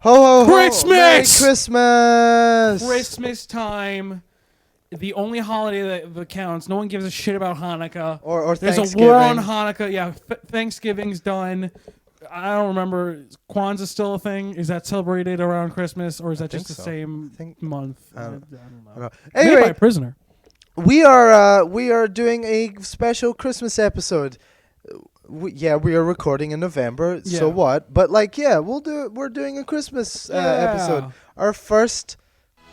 Ho, ho, ho. Christmas! Merry Christmas! Christmas time. The only holiday that counts. No one gives a shit about Hanukkah. Or There's Thanksgiving. a war on Hanukkah. Yeah, Thanksgiving's done. I don't remember. Kwanzaa's still a thing. Is that celebrated around Christmas, or is that just the same month? I don't know. Anyway, Made by a prisoner. we are doing a special Christmas episode. We are recording in November. Yeah. So what? But we're doing a Christmas episode. Our first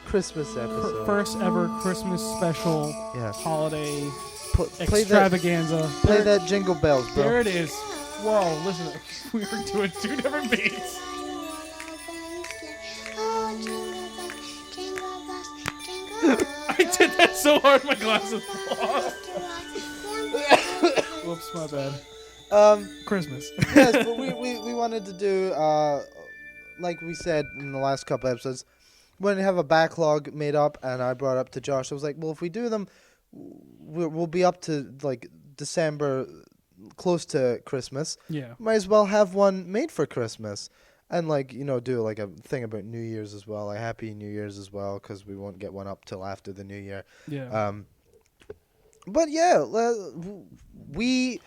Christmas episode. First ever Christmas special holiday extravaganza. Play that Jingle Bells, bro. There it is. Whoa, listen. We are doing two different beats. I did that so hard my glasses fell off. Whoops, my bad. Christmas. Yes, but we wanted to do, like we said in the last couple episodes, when we have a backlog made up, and I brought up to Josh, I was like, well, if we do them, we'll be up to, like, December, close to Christmas. Yeah. Might as well have one made for Christmas. And, like, do, like, a thing about New Year's as well, like, Happy New Year's as well, because we won't get one up till after the New Year. Yeah. But, yeah, we,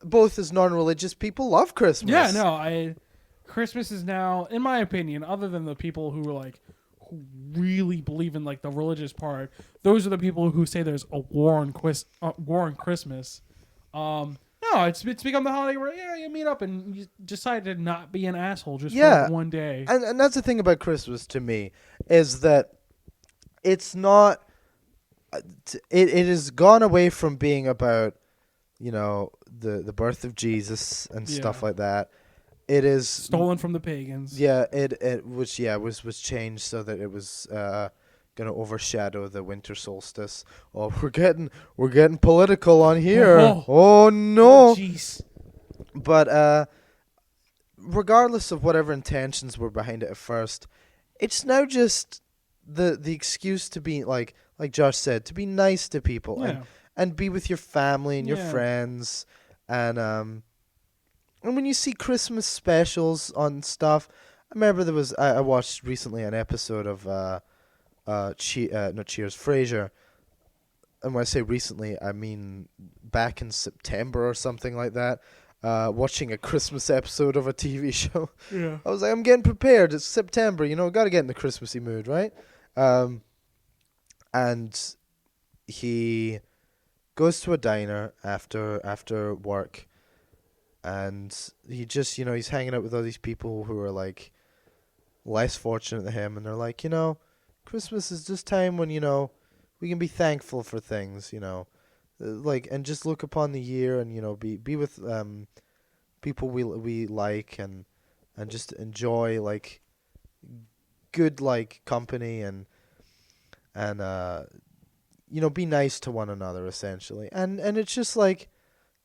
both as non-religious people, love Christmas. Yeah, no, Christmas is now, in my opinion, other than the people who are who really believe in like the religious part, those are the people who say there's a war on Christmas. No, it's become the holiday where you meet up and you decide to not be an asshole just for one day. And that's the thing about Christmas to me is that it's not. It has gone away from being about the birth of Jesus and stuff like that. It is stolen from the pagans. Yeah, it was changed so that it was gonna overshadow the winter solstice. Oh, we're getting political on here. Oh no. Jeez. But regardless of whatever intentions were behind it at first, it's now just the excuse to be like Josh said, to be nice to people and be with your family and your friends and when you see Christmas specials on stuff, I remember I watched recently an episode of Cheers, Frasier, and when I say recently, I mean back in September or something like that. Watching a Christmas episode of a TV show. Yeah. I was like, I'm getting prepared. It's September, got to get in the Christmassy mood, right? And he goes to a diner after work. And he just, he's hanging out with all these people who are, like, less fortunate than him. And they're like, Christmas is just time when, we can be thankful for things, like, and just look upon the year and, be with people we like and just enjoy, like, good, like, company and be nice to one another, essentially. And it's just, like,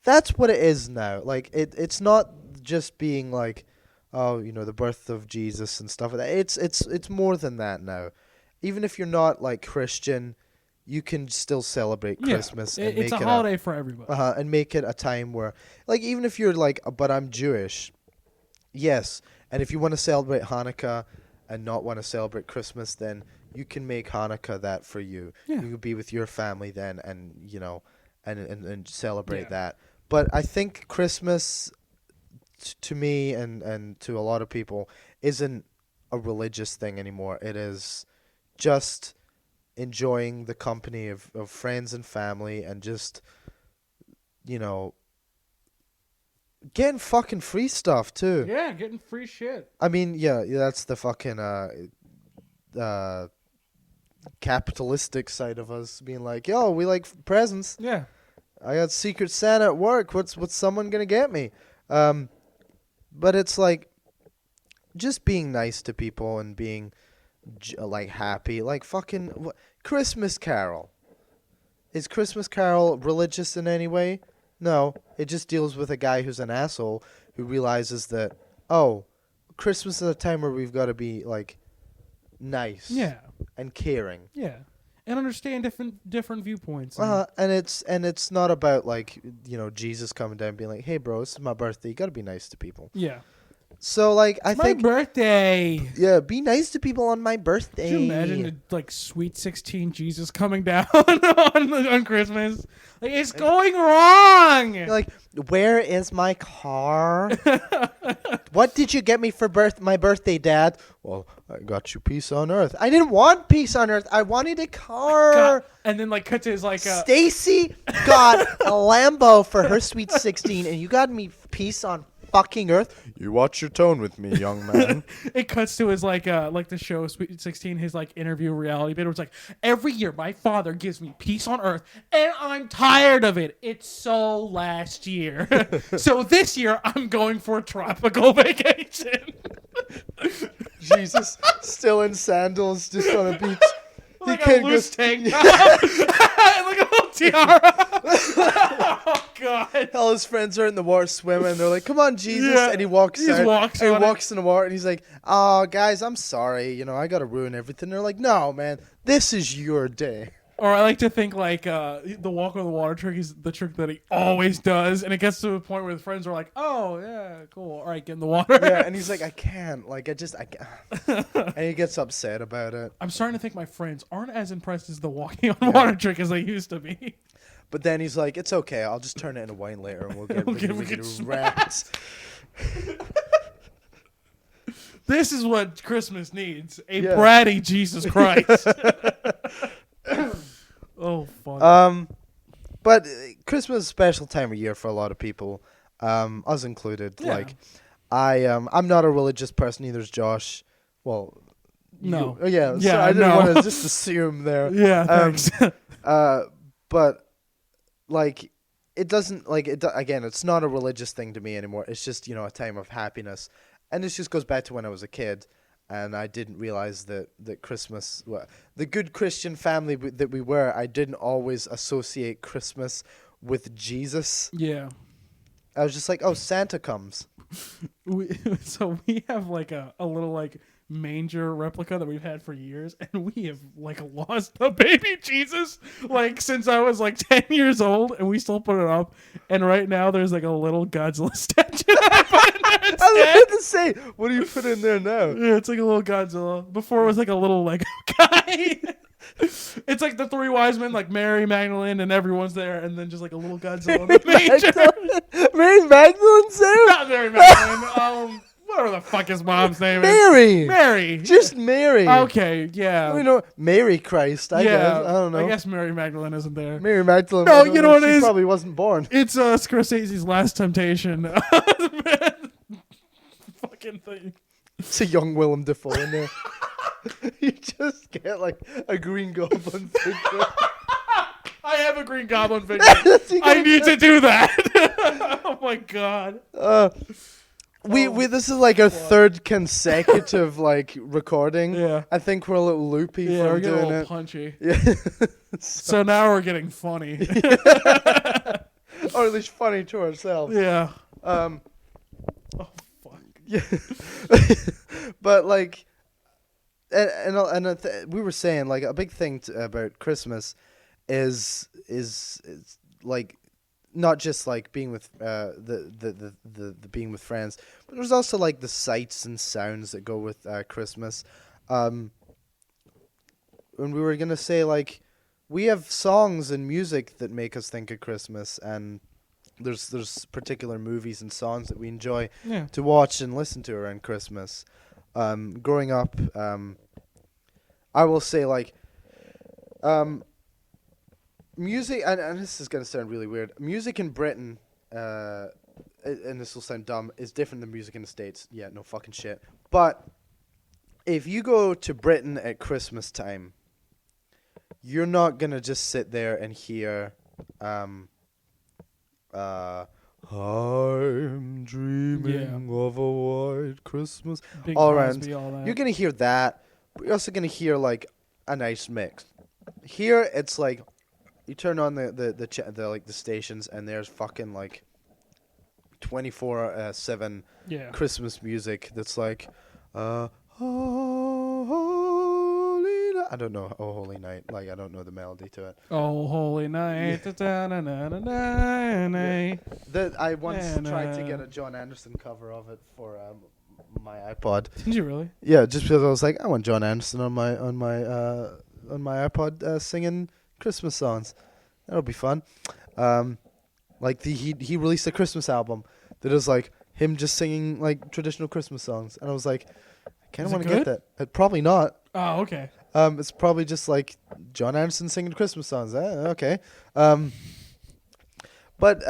that's what it is now. Like, it's not just being like, the birth of Jesus and stuff like that. It's more than that now. Even if you're not, like, Christian, you can still celebrate Christmas. And it's a holiday for everybody. And make it a time where, like, even if you're like, but I'm Jewish, yes. And if you want to celebrate Hanukkah and not want to celebrate Christmas, then you can make Hanukkah that for you. Yeah. You could be with your family then and, and celebrate that. But I think Christmas, to me and to a lot of people, isn't a religious thing anymore. It is just enjoying the company of friends and family and just, getting fucking free stuff, too. Yeah, getting free shit. I mean, that's the fucking capitalistic side of us being like, yo, we like presents. Yeah. I got Secret Santa at work. What's someone gonna get me? But it's like just being nice to people and being like happy, like fucking Christmas Carol. Is Christmas Carol religious in any way? No, it just deals with a guy who's an asshole who realizes that Christmas is a time where we've got to be like nice, and caring, and understand different viewpoints. And it's not about like Jesus coming down and being like, hey bro, this is my birthday, you gotta be nice to people. So like I It's my think birthday. yeah, be nice to people on my birthday. Could you imagine the, like Sweet 16 Jesus coming down on Christmas? Like it's going wrong. You're like, where is my car? What did you get me for my birthday, Dad? Well, I got you peace on earth. I didn't want peace on earth. I wanted a car. And then like cut to his like Stacy got a Lambo for her sweet 16, and you got me peace on fucking earth. You watch your tone with me, young man. it cuts to his like the show Sweet 16, his like interview reality bit where it's like, every year my father gives me peace on earth and I'm tired of it. It's so last year. So this year I'm going for a tropical vacation. Jesus, still in sandals, just on a beach. Like a loose tank top. Like a little tiara. Oh god. All his friends are in the water swimming. They're like, "Come on, Jesus!" Yeah. And he walks He just out. walks and he on it. walks in the water, and he's like, "Oh, guys, I'm sorry. You know, I gotta ruin everything." They're like, "No, man, this is your day." Or I like to think like the walk on the water trick is the trick that he always does, and it gets to a point where the friends are like, "Oh yeah, cool, all right, get in the water." Yeah, and he's like, "I can't. Like, I can't." And he gets upset about it. I'm starting to think my friends aren't as impressed as the walking on water trick as they used to be. But then he's like, "It's okay. I'll just turn it into wine later, and we'll get We'll get wrapped." This is what Christmas needs: a Yeah. bratty Jesus Christ. Oh fuck. But Christmas is a special time of year for a lot of people, us included. Yeah. Like, I'm not a religious person. Neither is Josh. Well, No. you, yeah. Yeah, So I didn't no. want to just assume there. Yeah, thanks. But like, it doesn't like it. Again, it's not a religious thing to me anymore. It's just a time of happiness, and this just goes back to when I was a kid. And I didn't realize that Christmas, well, the good Christian family that we were, I didn't always associate Christmas with Jesus. Yeah. I was just like, oh, Santa comes. So we have like a little like manger replica that we've had for years, and we have like lost the baby Jesus like since I was like 10 years old, and we still put it up. And right now there's like a little Godzilla statue that I put in there instead. I was about to say, what do you put in there now? Yeah, it's like a little Godzilla. Before it was like a little Lego guy. It's like the three wise men, like Mary, Magdalene, and everyone's there, and then just like a little Godzilla in the manger. Mary Magdalene's there? Not Mary Magdalene. Whatever the fuck his mom's name is. Mary. Mary. Just Mary. Okay, yeah. You know, Mary Christ, I guess. I don't know. I guess Mary Magdalene isn't there. Mary Magdalene. No, you know what it she is? probably wasn't born. It's Scorsese's Last Temptation. Fucking thing. It's a young Willem Dafoe in there. You just get like a Green Goblin figure. I have a Green Goblin figure. I need to do that. Oh my god. We this is like our third consecutive like recording. Yeah. I think we're a little loopy Yeah, we're from getting a doing little it. punchy. Yeah. So now we're getting funny. Or at least funny to ourselves. Yeah. Oh fuck. Yeah. But like, we were saying like a big thing about Christmas is like not just like being with the being with friends, but there's also like the sights and sounds that go with Christmas. When we were gonna say like we have songs and music that make us think of Christmas, and there's particular movies and songs that we enjoy to watch and listen to around Christmas. Growing up, I will say like music, and this is going to sound really weird. Music in Britain, and this will sound dumb, is different than music in the States. Yeah, no fucking shit. But if you go to Britain at Christmas time, you're not going to just sit there and hear, I'm dreaming of a white Christmas. Big All Crosby, around. all that. You're going to hear that, but you're also going to hear like a nice mix. Here, it's like, you turn on the stations, and there's fucking like 24/7 Christmas music that's like holy night. I don't know Oh Holy Night, like I don't know the melody to it. Oh holy night. That I once tried to get a Jon Andserson cover of it for my iPod. Did you really? Yeah, just because I was like, I want Jon Andserson on my iPod singing Christmas songs. That'll be fun. He released a Christmas album that is like him just singing like traditional Christmas songs, and I was like, I kind of Is it want to get good? that. Probably not. Oh, okay. It's probably just like Jon Andserson singing Christmas songs. Okay. But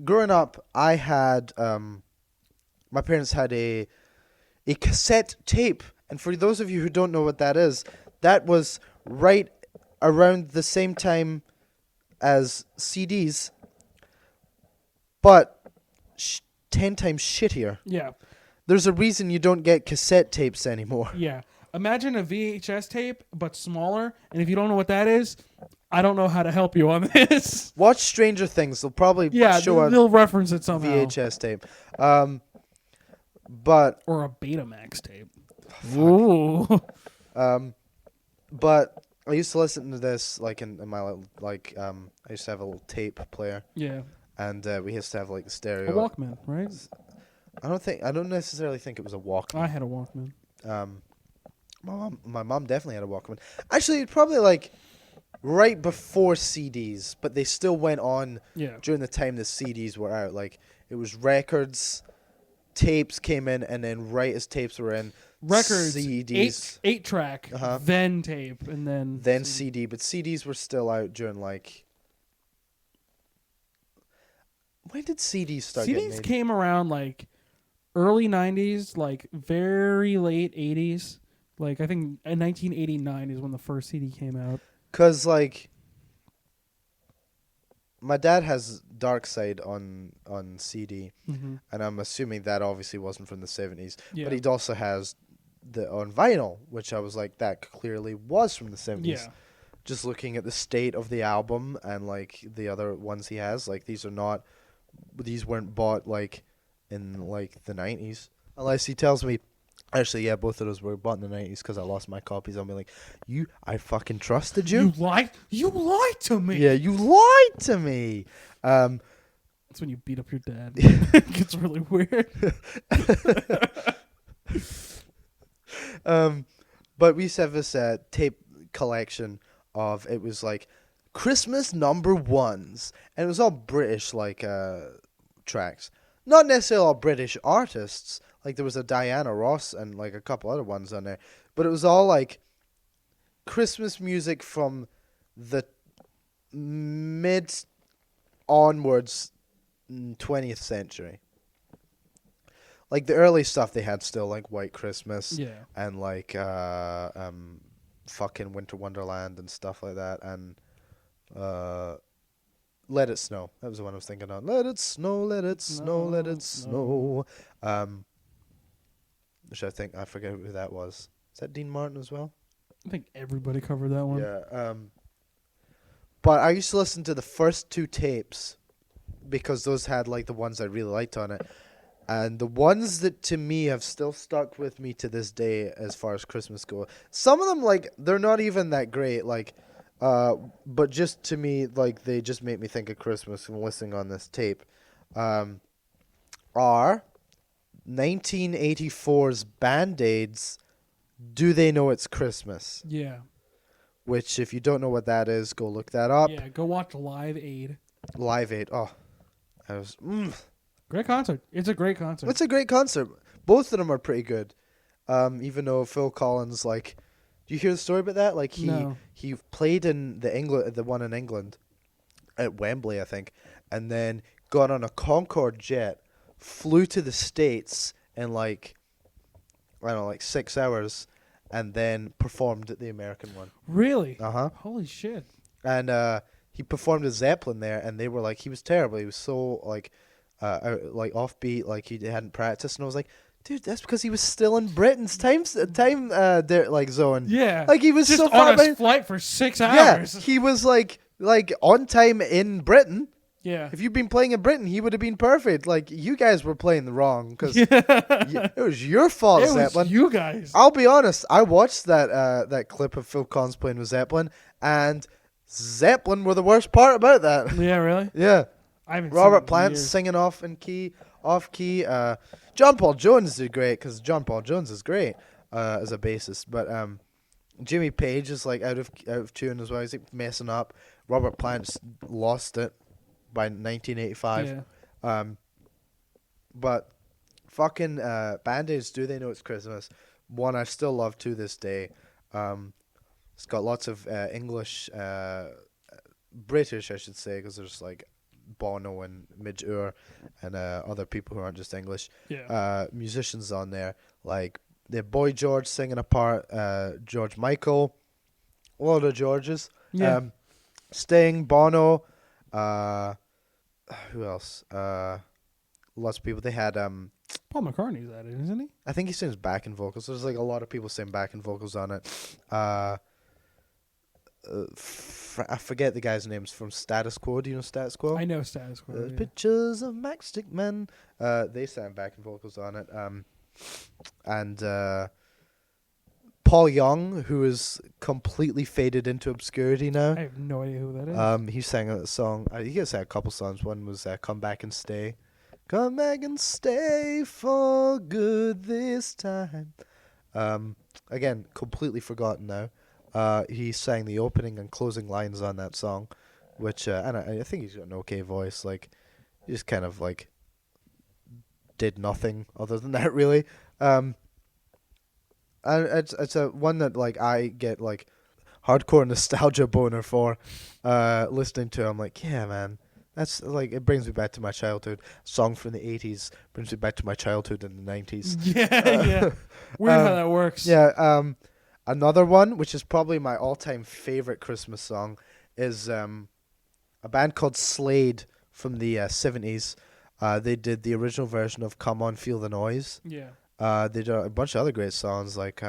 growing up, I had my parents had a cassette tape, and for those of you who don't know what that is, that was right around the same time as CDs, but 10 times shittier. Yeah. There's a reason you don't get cassette tapes anymore. Yeah. Imagine a VHS tape, but smaller. And if you don't know what that is, I don't know how to help you on this. Watch Stranger Things. They'll probably Yeah, show a they'll reference it somehow. VHS tape. But Or a Betamax tape. Ooh. but I used to listen to this like in my I used to have a little tape player, Yeah. and we used to have like the A stereo. Walkman, right? I don't necessarily think it was a Walkman. I had a Walkman. My mom definitely had a Walkman. Actually, probably like right before CDs, but they still went on Yeah. during the time the CDs were out. Like it was records, tapes came in, and then right as tapes were in, Records, CDs, 8-track, Uh-huh. then tape, and then CD. But CDs were still out during like. When did CDs start getting CDs made? came around like early 90s, like very late 80s. Like I think in 1989 is when the first CD came out. Cause like, my dad has Dark Side on CD, Mm-hmm. and I'm assuming that obviously wasn't from the 70s. Yeah. But he also has the on vinyl, which I was like, that clearly was from the 70s. Yeah. Just looking at the state of the album and like the other ones he has, like these weren't bought like in like the 90s, unless he tells me. Actually, yeah, both of those were bought in the 90s because I lost my copies. I'll be like, I fucking trusted you. You lied to me. Yeah, you lied to me. That's when you beat up your dad. It gets really weird. But we used to have this tape collection of, it was like Christmas number ones, and it was all British like tracks, not necessarily all British artists. Like there was a Diana Ross and like a couple other ones on there, but it was all like Christmas music from the mid onwards 20th century. Like the early stuff they had still like White Christmas, Yeah. and like fucking Winter Wonderland and stuff like that, and Let It Snow. That was the one I was thinking of. Let it snow, let it snow, let it snow. Which I forget who that was. Is that Dean Martin as well? I think everybody covered that one. Yeah. But I used to listen to the first two tapes because those had like the ones I really liked on it. And the ones that to me have still stuck with me to this day as far as Christmas go. Some of them like they're not even that great, like but just to me like they just make me think of Christmas when listening on this tape. Are 1984's Band-Aids, Do They Know It's Christmas? Yeah. Which, if you don't know what that is, go look that up. Yeah, go watch Live Aid. Live Aid. Oh, Great concert. It's a great concert. it's a great concert. Both of them are pretty good. Even though Phil Collins, like, do you hear the story about that? Like, he played in the one in England, at Wembley, I think, and then got on a Concorde jet, flew to the States in like, I don't know, like 6 hours, and then performed at the American one. Really? Uh-huh. Holy shit. And he performed as Zeppelin there, and they were like, he was terrible. He was so like offbeat, like he hadn't practiced. And I was like, dude, that's because he was still in Britain's time like zone. Yeah. Like he was just so far on a behind. flight for 6 Yeah, hours. he was like on time in Britain. Yeah. If you'd been playing in Britain, he would have been perfect. Like you guys were playing the wrong because it was your fault, It Zeppelin. was you guys. I'll be honest. I watched that clip of Phil Collins playing with Zeppelin, and Zeppelin were the worst part about that. Yeah, really? Yeah, I haven't Robert seen it in Plant years. singing off key. John Paul Jones did great because John Paul Jones is great as a bassist, but Jimmy Page is like out of tune as well. He's like messing up. Robert Plant's lost it by 1985. Yeah. But fucking Band-Aids, Do They Know It's Christmas? One I still love to this day. It's got lots of English, British, I should say, because there's like Bono and Midge Ure and other people who aren't just English. Yeah. Musicians on there. Like, they have Boy George singing a part, George Michael, a lot of Georges. Yeah. Sting, Bono, who else? Lots of people. They had Paul McCartney's at it, isn't he? I think he sings backing vocals. There's like a lot of people sing backing vocals on it. I forget the guy's names from Status Quo. Do you know Status Quo? I know Status Quo. Yeah. Pictures of Matchstick Men. They sang backing vocals on it. And Paul Young, who is completely faded into obscurity now. I have no idea who that is. He sang a song. He sang a couple songs. One was "Come Back and Stay." Come back and stay for good this time. Again, completely forgotten now. He sang the opening and closing lines on that song, which and I think he's got an okay voice. Like, he just kind of like did nothing other than that, really. And it's a one that like I get like hardcore nostalgia boner for listening to. I'm like, yeah, man. That's like, it brings me back to my childhood. Song from the 80s brings me back to my childhood in the 90s. Yeah. Weird how that works. Yeah. Another one, which is probably my all-time favorite Christmas song, is a band called Slade from the 70s. They did the original version of "Come On, Feel the Noise." Yeah. They did a bunch of other great songs, like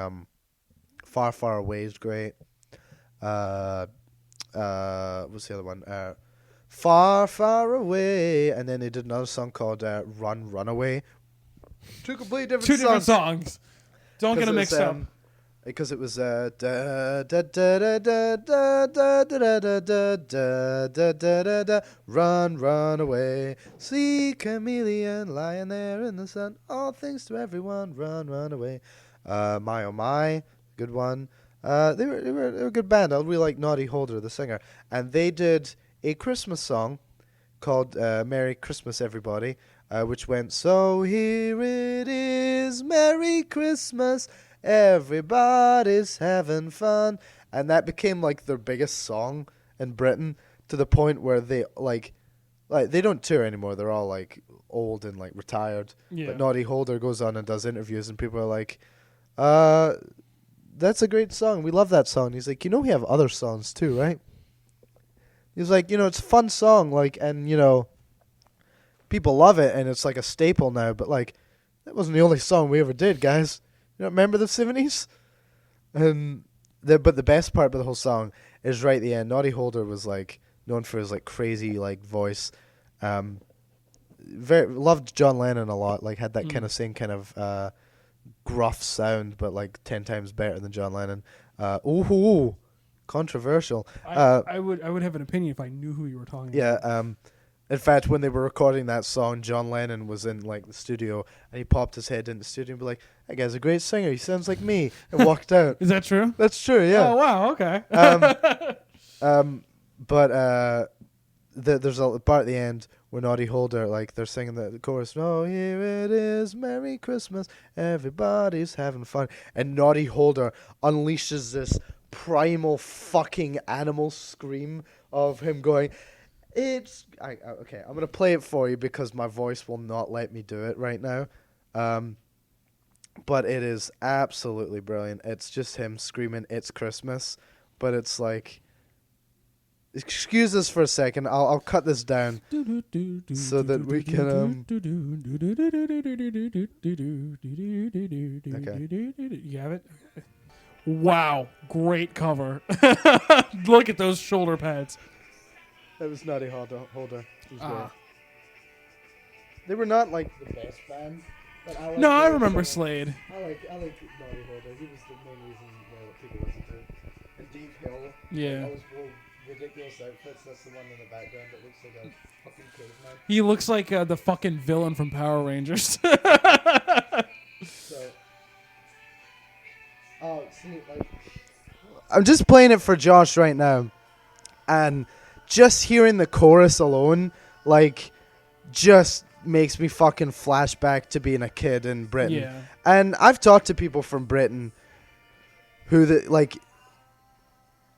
"Far, Far Away" is great. What's the other one? "Far, Far Away," and then they did another song called "Run, Run Away." Two completely different Two songs. different songs. Don't get them mixed up. Because it was da da da da da da da da da da da da da da, run, run away. See chameleon lying there in the sun. All things to everyone. Run, run away. My oh my, good one. They were a good band. I really like Noddy Holder, the singer, and they did a Christmas song called "Merry Christmas, Everybody," which went, "So here it is, Merry Christmas. Everybody's having fun," and that became like their biggest song in Britain, to the point where they like they don't tour anymore. They're all like old and like retired. Yeah. But Noddy Holder goes on and does interviews, and people are like, "That's a great song. We love that song." And he's like, "We have other songs too, right?" He's like, "It's a fun song, like, and people love it, and it's like a staple now. But like, that wasn't the only song we ever did, guys. You don't remember the 70s?" And but the best part about the whole song is right at the end. Noddy Holder was like known for his like crazy like voice. Very loved John Lennon a lot. Like, had that kind of same kind of gruff sound, but like 10 times better than John Lennon. Ooh, controversial. I would have an opinion if I knew who you were talking about. Yeah. In fact, when they were recording that song, John Lennon was in like the studio, and he popped his head in the studio and be like, "That guy's a great singer. He sounds like me," and walked out. Is that true? That's true. Yeah. Oh wow. Okay. But there's a part at the end where Noddy Holder, like, they're singing the chorus. "Oh, here it is, Merry Christmas. Everybody's having fun," and Noddy Holder unleashes this primal fucking animal scream of him going, okay, I'm going to play it for you because my voice will not let me do it right now. But it is absolutely brilliant. It's just him screaming, "It's Christmas." But it's like, excuse us for a second. I'll cut this down so that we can... Okay. You have it? Wow. Great cover. Look at those shoulder pads. That was Noddy Holder. It was great. They were not like the best band. But I remember Slade. I like Noddy Holder. He was the main reason that people listen to it. And Dave Hill. Yeah. I was ridiculous outfits. That's the one in the background that looks like a fucking caveman. He looks like the fucking villain from Power Rangers. So, oh, see, like, I'm just playing it for Josh right now, and just hearing the chorus alone, like, just makes me fucking flashback to being a kid in Britain. Yeah. And I've talked to people from Britain who,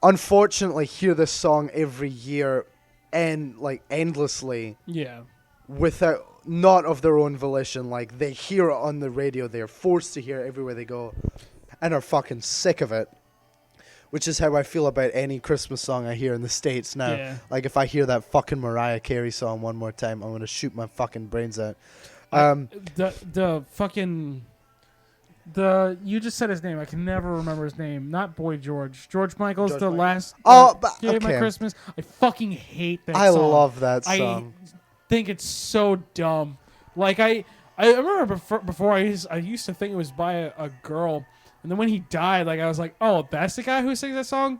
unfortunately hear this song every year and, like, endlessly. Yeah. Without, not of their own volition. Like, they hear it on the radio, they're forced to hear it everywhere they go, and are fucking sick of it. Which is how I feel about any Christmas song I hear in the States now. Yeah. Like, if I hear that fucking Mariah Carey song one more time, I'm gonna shoot my fucking brains out. You just said his name. I can never remember his name. Not Boy George. George Michael's George the Michael. last. But Gave okay. My Christmas. I fucking hate that I song. love that song. I think it's so dumb. Like I remember before I used to think it was by a girl, and then when he died, like I was like, oh, that's the guy who sings that song.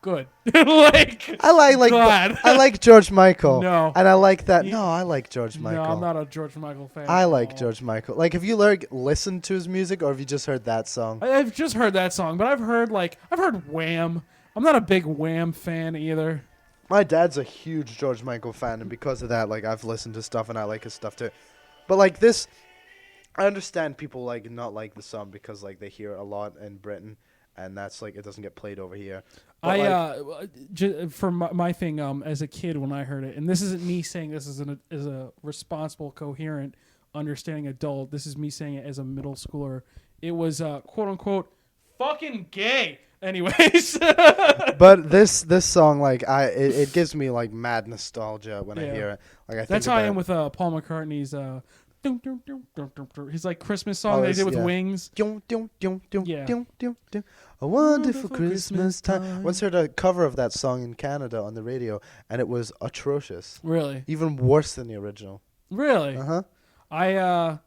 Good. Like I like George Michael. No. And I like that. No, I like George Michael. No, I'm not a George Michael fan. I like George Michael. Like, have you listened to his music, or have you just heard that song? I've just heard that song, but I've heard Wham. I'm not a big Wham fan either. My dad's a huge George Michael fan, and because of that, like, I've listened to stuff and I like his stuff too. But like this, I understand people like not like the song because like they hear it a lot in Britain, and that's like it doesn't get played over here. But For my thing, as a kid when I heard it, and this isn't me saying this as a responsible, coherent, understanding adult. This is me saying it as a middle schooler. It was quote unquote fucking gay. Anyways, but this song, like it gives me like mad nostalgia when I hear it. Like I think that's how I am with Paul McCartney's his like Christmas song they did with Wings. A wonderful Christmas time. Once heard a cover of that song in Canada on the radio, and it was atrocious. Really? Even worse than the original. Really? Uh-huh. I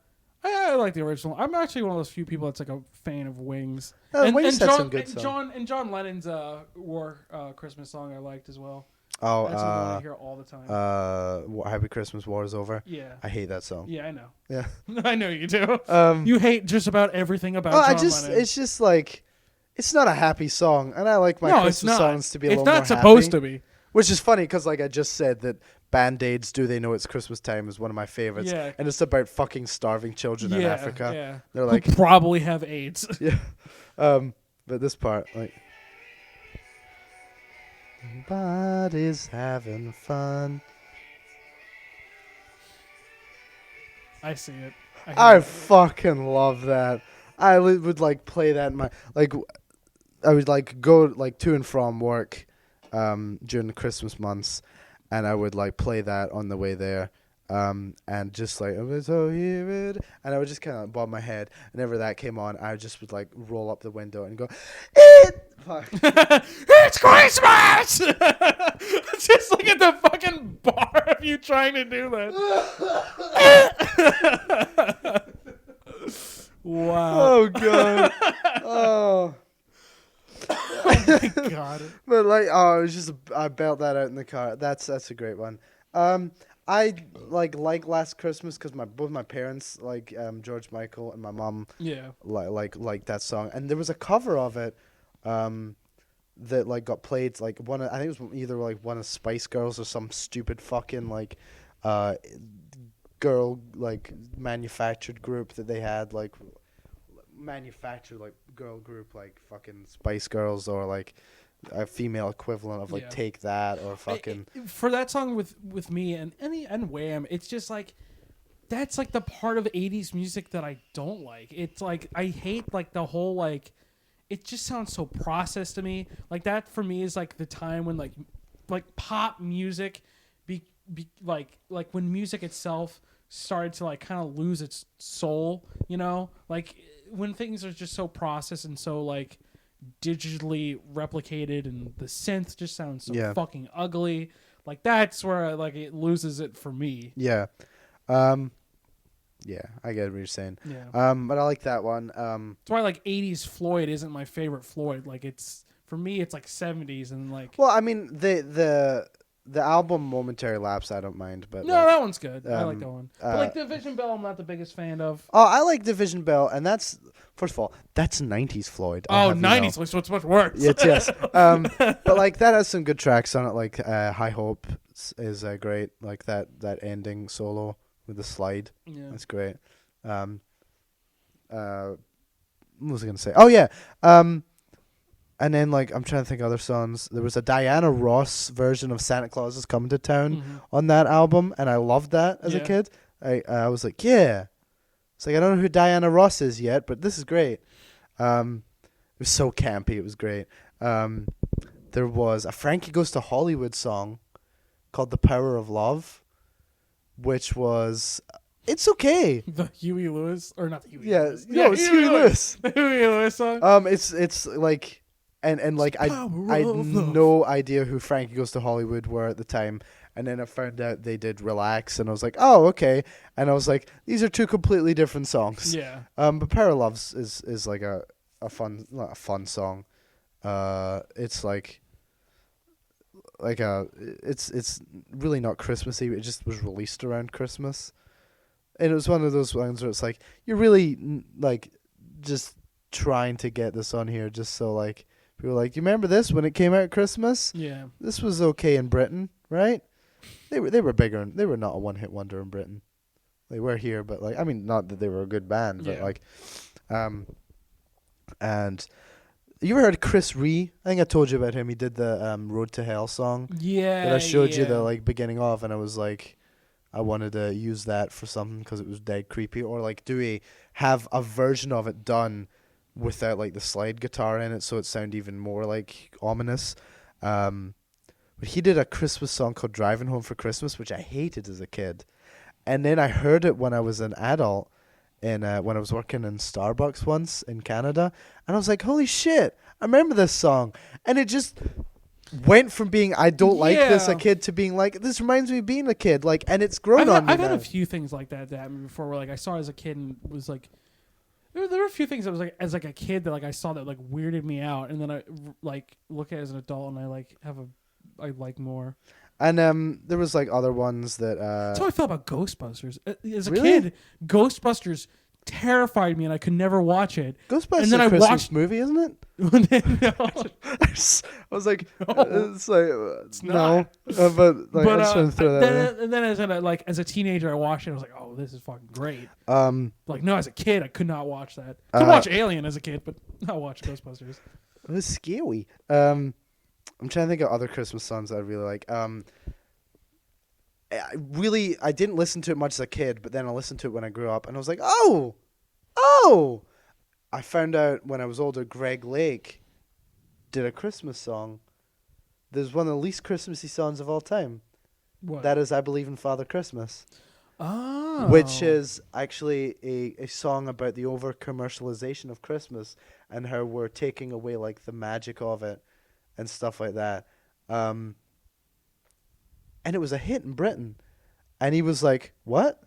like the original. I'm actually one of those few people that's like a fan of Wings. Wings had some good songs. John Lennon's War Christmas song I liked as well. Oh, that's something I hear all the time. Happy Christmas, War is Over. Yeah, I hate that song. Yeah, I know. Yeah, I know you do. You hate just about everything about John Lennon. It's just like, it's not a happy song, and I like my Christmas songs to be a little more happy. It's not supposed to be. Which is funny because, like I just said, that Band-Aids Do They Know It's Christmas Time is one of my favorites. Yeah. And it's about fucking starving children in Africa. Yeah. They're like, who probably have AIDS. Yeah. But this part, like, everybody's having fun. I see it. I fucking love that. I would like play that in my I would like go like to and from work during the Christmas months, and I would like play that on the way there, and just like so hear it, and I would just kind of bob my head. Whenever that came on, I just would like roll up the window and go, "It's Christmas!" Just look at the fucking bar of you trying to do that. Wow! Oh god! Oh. Oh my god! But like, it was just I bailed that out in the car. That's a great one. I like Last Christmas because both my parents like George Michael, and my mom like that song. And there was a cover of it that like got played like I think it was either like one of Spice Girls or some stupid fucking like girl like manufactured group that they had like. Manufactured like girl group like fucking Spice Girls or like a female equivalent of like Take That or fucking for that song with me and Wham. It's just like that's like the part of 80s music that I don't like. It's like I hate like the whole like it just sounds so processed to me. Like that for me is like the time when like pop music be like when music itself started to like kind of lose its soul, you know? Like when things are just so processed and so like digitally replicated and the synth just sounds so fucking ugly, like that's where like it loses it for me. Yeah I get what you're saying. But I like that one. that's why like 80s Floyd isn't my favorite Floyd. Like it's For me, it's like 70s and like. Well, I mean the album Momentary Lapse I don't mind, but No, like, that one's good. I like that one. But like Division Bell, I'm not the biggest fan of. oh, I like Division Bell, and that's first of all that's 90s Floyd. I'll Oh, have you 90s, know. so it's much worse. Yes. But like that has some good tracks on it. Like High Hope is great. Like that ending solo with the slide. Yeah. That's great. What was I gonna say? Oh yeah. And then like I'm trying to think of other songs. There was a Diana Ross version of Santa Claus is Coming to Town on that album, and I loved that as a kid. I was like, yeah. It's like I don't know who Diana Ross is yet, but this is great. It was so campy. It was great. There was a Frankie Goes to Hollywood song called "The Power of Love," which was it's okay. The Huey Lewis, or not the Huey Yeah, Lewis. no, it's Huey Lewis. The Huey Lewis song. It's like. And like I had no idea who Frankie Goes to Hollywood were at the time, and then I found out they did Relax, and I was like, oh okay, and I was like, these are two completely different songs. Yeah. But Power of Loves is like a fun, not a fun song. It's like it's really not Christmassy. It just was released around Christmas, and it was one of those ones where it's like you're really like just trying to get this on here just so like. People were like, you remember this when it came out at Christmas? Yeah. This was okay in Britain, right? They were bigger. They were not a one-hit wonder in Britain. They were here, but like, I mean, not that they were a good band, but like, and you ever heard Chris Ree? I think I told you about him. He did the Road to Hell song. Yeah. That I showed you the like beginning of, and I was like, I wanted to use that for something because it was dead creepy, or like have a version of it done without like the slide guitar in it, so it sounded even more like ominous. But he did a Christmas song called "Driving Home for Christmas," which I hated as a kid, and then I heard it when I was an adult, when I was working in Starbucks once in Canada, and I was like, "Holy shit! I remember this song," and it just went from being I don't like this a kid to being like this reminds me of being a kid, like, and it's grown on me. I've had now. a few things like that happened before, where like I saw it as a kid and was like. There were a few things that was like as like a kid that like I saw that like weirded me out, and then I like look at it as an adult and I like I like more. And there was like other ones that. That's how I felt about Ghostbusters. As a Really? kid, Ghostbusters terrified me, and I could never watch it. Ghostbusters and then is a I Christmas watched movie, isn't it? No. I was like, it's like It's no, not. but like I just want to throw that in. And then as a teenager, I watched it. I was like, oh, this is fucking great. Like no, as a kid, I could not watch that. I could watch Alien as a kid, but not watch Ghostbusters. it was scary. I'm trying to think of other Christmas songs I really like. I didn't listen to it much as a kid, but then I listened to it when I grew up, and I was like, oh. I found out when I was older, Greg Lake did a Christmas song. There's one of the least Christmassy songs of all time. What? That is I Believe in Father Christmas. Oh. Which is actually a song about the over-commercialization of Christmas and how we're taking away like the magic of it and stuff like that. And it was a hit in Britain. And he was like, what?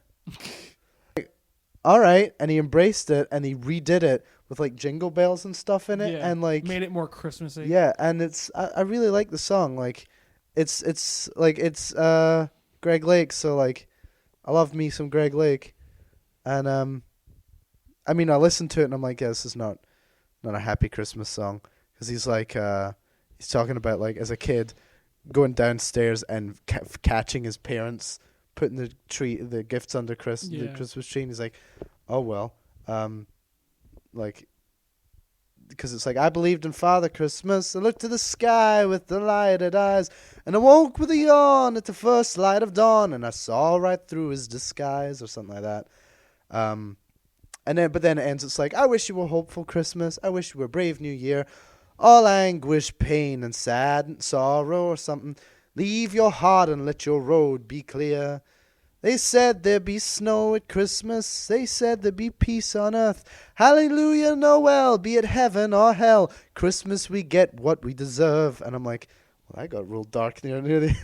All right, and he embraced it, and he redid it with like Jingle Bells and stuff in it, and like made it more Christmassy. Yeah, and I really like the song. Like, it's Greg Lake, so like, I love me some Greg Lake, and I mean I listened to it and I'm like, yeah, this is not a happy Christmas song because he's like he's talking about like as a kid going downstairs and catching his parents putting the gifts under the Christmas tree, and he's like, oh well, like, because it's like, I believed in Father Christmas, I looked to the sky with delighted eyes, and I woke with a yawn at the first light of dawn, and I saw right through his disguise, or something like that. But then it ends, it's like, I wish you were hopeful Christmas, I wish you were brave New Year, all anguish, pain, and sad and sorrow, or something. Leave your heart and let your road be clear. They said there'd be snow at Christmas. They said there'd be peace on earth. Hallelujah, Noel, be it heaven or hell. Christmas we get what we deserve. And I'm like, well, that got real dark near the end.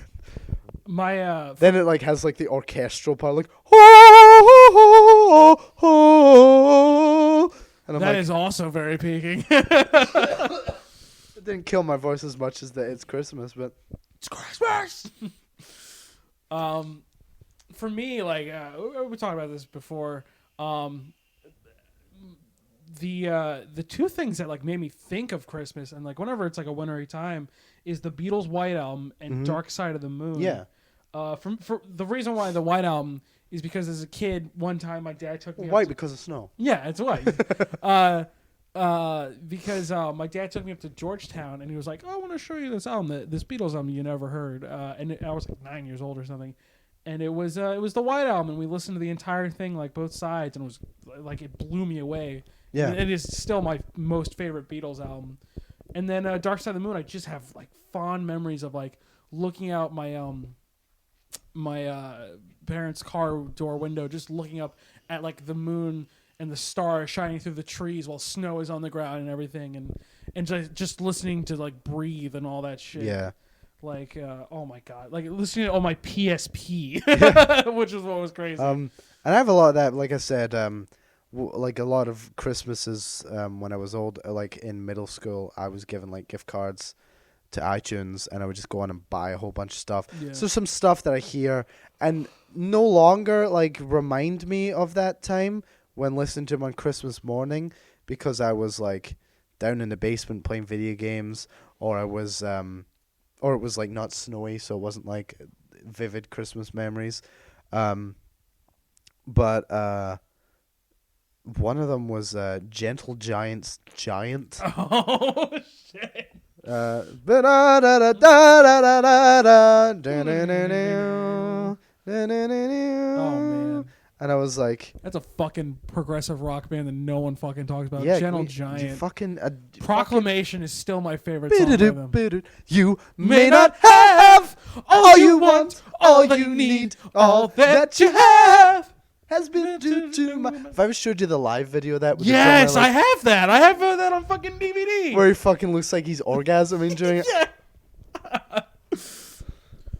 My then it like has like the orchestral part, like ho ho ho ho. And I'm that like, is also very peaking. didn't kill my voice as much as the It's Christmas, but It's Christmas. For me, like we talked about this before. The two things that like made me think of Christmas and like whenever it's like a wintry time is the Beatles' White Album and Dark Side of the Moon. yeah. For the reason why the White Album is because as a kid, one time my dad took me White because of snow. Yeah, it's white. Because my dad took me up to Georgetown and he was like, "Oh, I want to show you this album, this Beatles album you never heard." And I was like 9 years old or something, and it was the White Album, and we listened to the entire thing, like both sides, and it was like it blew me away. Yeah, And it is still my most favorite Beatles album. And then Dark Side of the Moon, I just have like fond memories of like looking out my parents' car door window, just looking up at like the moon and the stars shining through the trees while snow is on the ground and everything, and just listening to like Breathe and all that shit. yeah. Like oh my god, like listening to all my PSP, which is what was crazy. And I have a lot of that. Like I said, like a lot of Christmases when I was old, like in middle school, I was given like gift cards to iTunes, and I would just go on and buy a whole bunch of stuff. Yeah. So some stuff that I hear and no longer like remind me of that time when listening to them on Christmas morning, because I was like down in the basement playing video games, or I was or it was like not snowy, so it wasn't like vivid Christmas memories. But one of them was Gentle Giant's Giant. Oh shit. Oh man, and I was like, that's a fucking progressive rock band that no one fucking talks about. yeah, Gentle you Giant. fucking Proclamation is still my favorite song by them. You may not have all you want, all you need, all that you have has been due to my. If I ever showed you the live video of that, with Yes, the drummer, I have that. I have that on fucking DVD. where he fucking looks like he's orgasming during it. Yeah.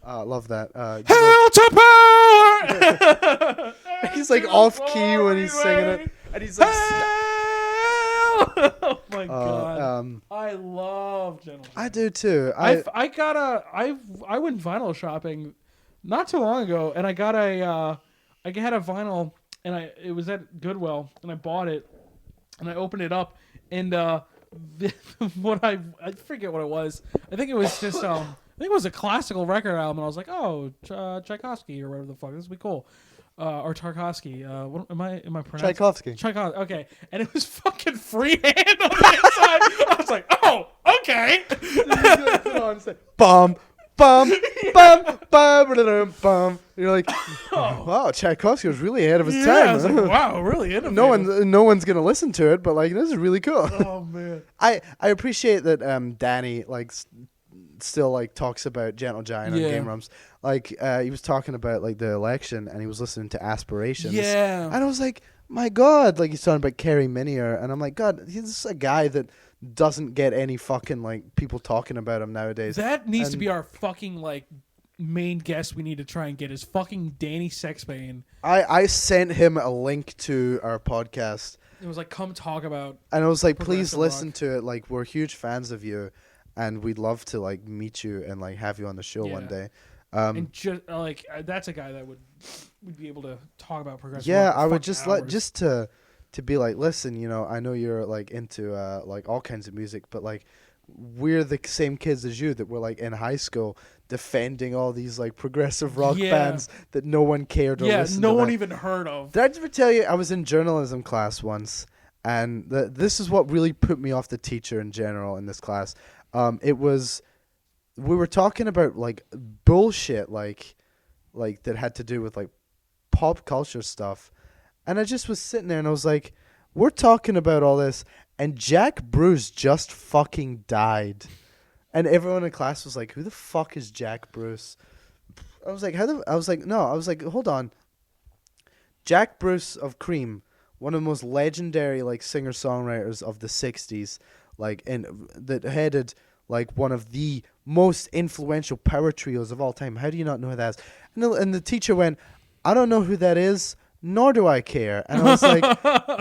I love that. Hell to power. He's like off key when he's singing it, and he's like. Oh my god! I love Gentle Giant. I do too. I went vinyl shopping not too long ago, and I got I had a vinyl, and it was at Goodwill, and I bought it, and I opened it up, and what I forget what it was. I think it was just I think it was a classical record album, and I was like, oh, Tchaikovsky or whatever the fuck, this would be cool. Or Tarkovsky. What am I pronouncing? Tchaikovsky. Tchaikovsky. Okay, and it was fucking freehand on the inside. I was like, oh, okay. Bum, bum, bum, bum, bum. You're like, wow, Tchaikovsky was really ahead of his Yeah, time. I was like, wow, really innovative. No one's gonna listen to it, but like this is really cool. Oh man. I appreciate that Danny like still like talks about Gentle Giant on Game Rums. Like he was talking about like the election, and he was listening to Aspirations. Yeah. And I was like, my God, like he's talking about Carrie Minier, and I'm like, God, he's a guy that doesn't get any fucking like people talking about him nowadays. That needs to be our fucking like main guest we need to try and get is fucking Danny Sexbane. I sent him a link to our podcast. It was like, come talk about. And I was like, please progressive listen rock. to it. Like, we're huge fans of you, and we'd love to like meet you and like have you on the show one day. And just like that's a guy that would be able to talk about progressive. Yeah, rock for I would fucking just hours. to be like, listen, you know, I know you're like into like all kinds of music, but like we're the same kids as you that were like in high school defending all these like progressive rock bands that no one cared or listened to. No one even heard of. Did I ever tell you I was in journalism class once, and this is what really put me off the teacher in general in this class. We were talking about like bullshit like that had to do with like pop culture stuff, and I just was sitting there and I was like, we're talking about all this, and Jack Bruce just fucking died. And everyone in class was like, who the fuck is Jack Bruce? I was like, hold on. Jack Bruce of Cream, one of the most legendary like singer-songwriters of the 60s, like, and that headed like one of the most influential power trios of all time. How do you not know who that is? And the teacher went, I don't know who that is, nor do I care. And I was like,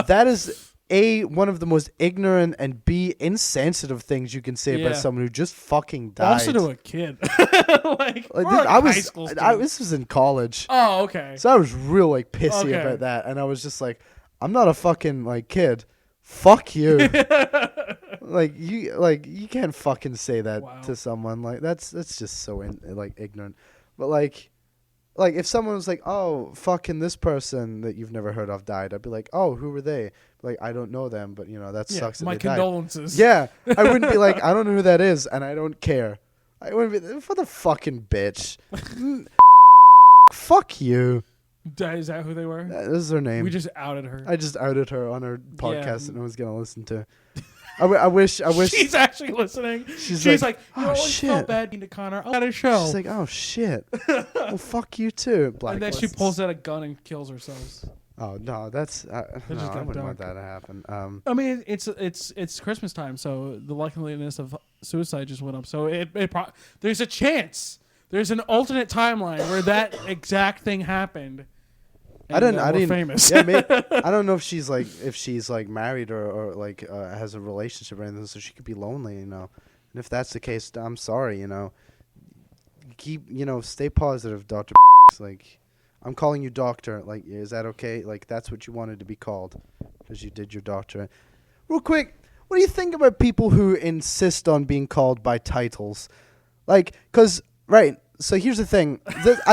that is A, one of the most ignorant, and B, insensitive things you can say Yeah. about someone who just fucking died. Also to a kid. Like, or dude, like I a was, high school I, student. this was in college, Oh, okay. so I was real like pissy Okay. about that, and I was just like, I'm not a fucking like kid. Fuck you. Like you can't fucking say that Wow. to someone. Like that's just so ignorant. But like if someone was like, oh, fucking this person that you've never heard of died, I'd be like, oh, who were they? Like, I don't know them, but that Yeah, sucks that my they died. condolences. Yeah, I wouldn't be like, I don't know who that is, and I don't care. I wouldn't be for the fucking bitch. Fuck you. Is that who they were? This is her name. We just outed her. I just outed her on her podcast Yeah. that no one's gonna listen to. I wish. She's actually listening. She's like, oh, you always shit. felt bad to Connor. I'll at a show. She's like, oh shit. Well, fuck you too. And then she pulls out a gun and kills herself. Oh no, that's no, just I got wouldn't want dark. that to happen. I mean, it's Christmas time, so the likeliness of suicide just went up. So there's a chance. There's an alternate timeline where that exact thing happened. I didn't. We're famous. Yeah, I don't know if she's like married or like has a relationship or anything, so she could be lonely, And if that's the case, I'm sorry, Keep, stay positive, Doctor. Like, I'm calling you doctor. Like, is that okay? Like, that's what you wanted to be called because you did your doctorate. Real quick, what do you think about people who insist on being called by titles? Like, right. So here's the thing.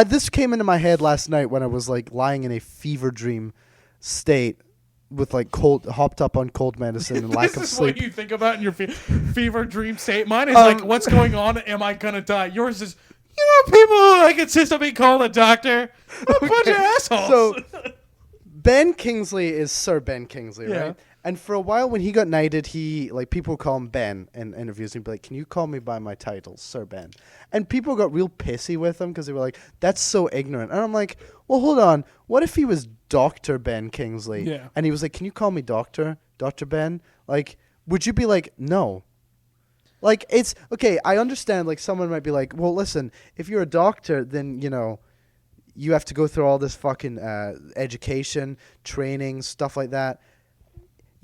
This came into my head last night when I was like lying in a fever dream state with like hopped up on cold medicine and lack of This is sleep. what you think about in your fever dream state. Mine is like, what's going on? Am I gonna die? Yours is, people who like insist on being called a doctor. A bunch of assholes. So Ben Kingsley is Sir Ben Kingsley, Yeah. right? And for a while when he got knighted, he like people would call him Ben in interviews. And he'd be like, "Can you call me by my title, Sir Ben?" And people got real pissy with him because they were like, "That's so ignorant." And I'm like, "Well, hold on. What if he was Dr. Ben Kingsley?" Yeah. And he was like, "Can you call me Dr. Ben?" Like, would you be like, "No"? Like, it's okay. I understand. Like, someone might be like, "Well, listen, if you're a doctor, then you have to go through all this fucking education, training, stuff like that."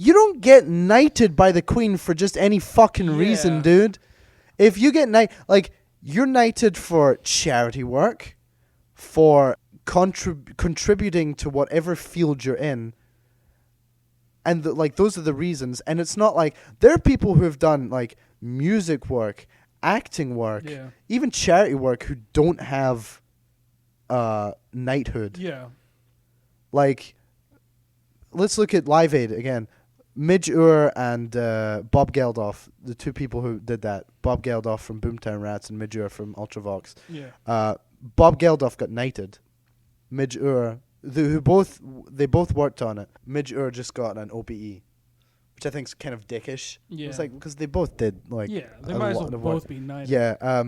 You don't get knighted by the Queen for just any fucking reason, Yeah. dude. If you get you're knighted for charity work, for contributing to whatever field you're in, and those are the reasons. And it's not like there are people who have done like music work, acting work, Yeah. even charity work who don't have knighthood. Yeah. Like, let's look at Live Aid again. Midge Ure and Bob Geldof, the two people who did that. Bob Geldof from Boomtown Rats and Midge Ure from Ultravox. Yeah. Bob Geldof got knighted. Midge Ure, they both worked on it. Midge Ure just got an OBE, which I think is kind of dickish. Yeah. It's like because they both did like Yeah. They a might as lot well of work. both be knighted. Yeah.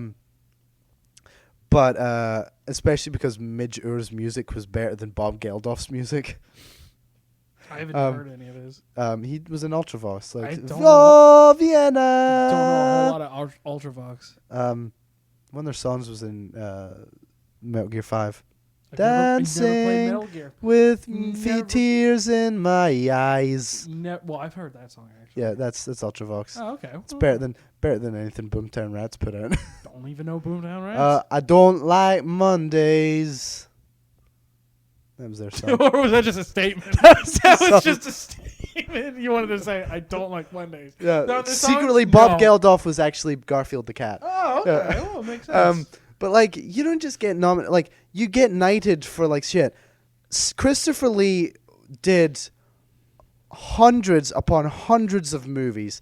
But especially because Midge Ure's music was better than Bob Geldof's music. I haven't heard any of his. He was an Ultravox, like I don't Oh Vienna. Don't know a whole lot of Ultravox. One of their songs was in Metal Gear 5. I've never played Dancing Metal Gear. with Never- tears in my eyes. Well, I've heard that song actually. Yeah, that's Ultravox. Oh, okay. It's better than anything Boomtown Rats put out. Don't even know Boomtown Rats. I don't like Mondays. That was their song. Or was that just a statement? That was just a statement. You wanted to say, "I don't like Mondays." Yeah. No, the song- Secretly, Bob no. Geldof was actually Garfield the cat. Oh, okay. Yeah. Well, it makes sense. But like, you don't just get nominated. Like, you get knighted for like shit. Christopher Lee did hundreds upon hundreds of movies.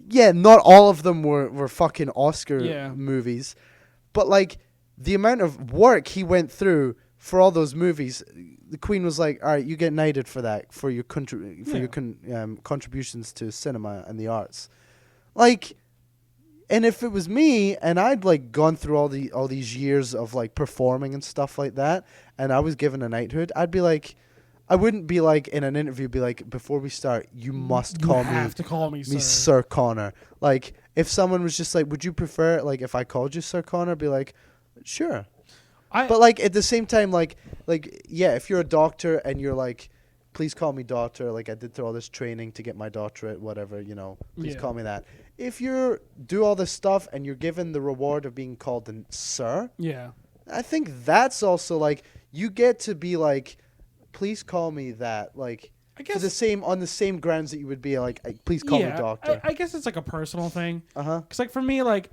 Yeah, not all of them were fucking Oscar movies, but like the amount of work he went through for all those movies, the Queen was like, "All right, you get knighted for that for your contributions to cinema and the arts." Like, and if it was me and I'd like gone through all these years of like performing and stuff like that, and I was given a knighthood, I'd be like, I wouldn't be like in an interview be like, "Before we start, you must call You have to call me Sir Connor." Like, if someone was just like, "Would you prefer like if I called you Sir Connor?" I'd be like, "Sure." But like at the same time, like yeah, if you're a doctor and you're like please call me doctor. Like I did through all this training to get my doctorate, whatever, please Yeah. call me that. If you do all this stuff and you're given the reward of being called sir, Yeah. I think that's also like you get to be like, please call me that. Like I for guess. on the same grounds that you would be like, please call me Yeah. doctor. I guess it's like a personal thing. Uh-huh. Because like for me, like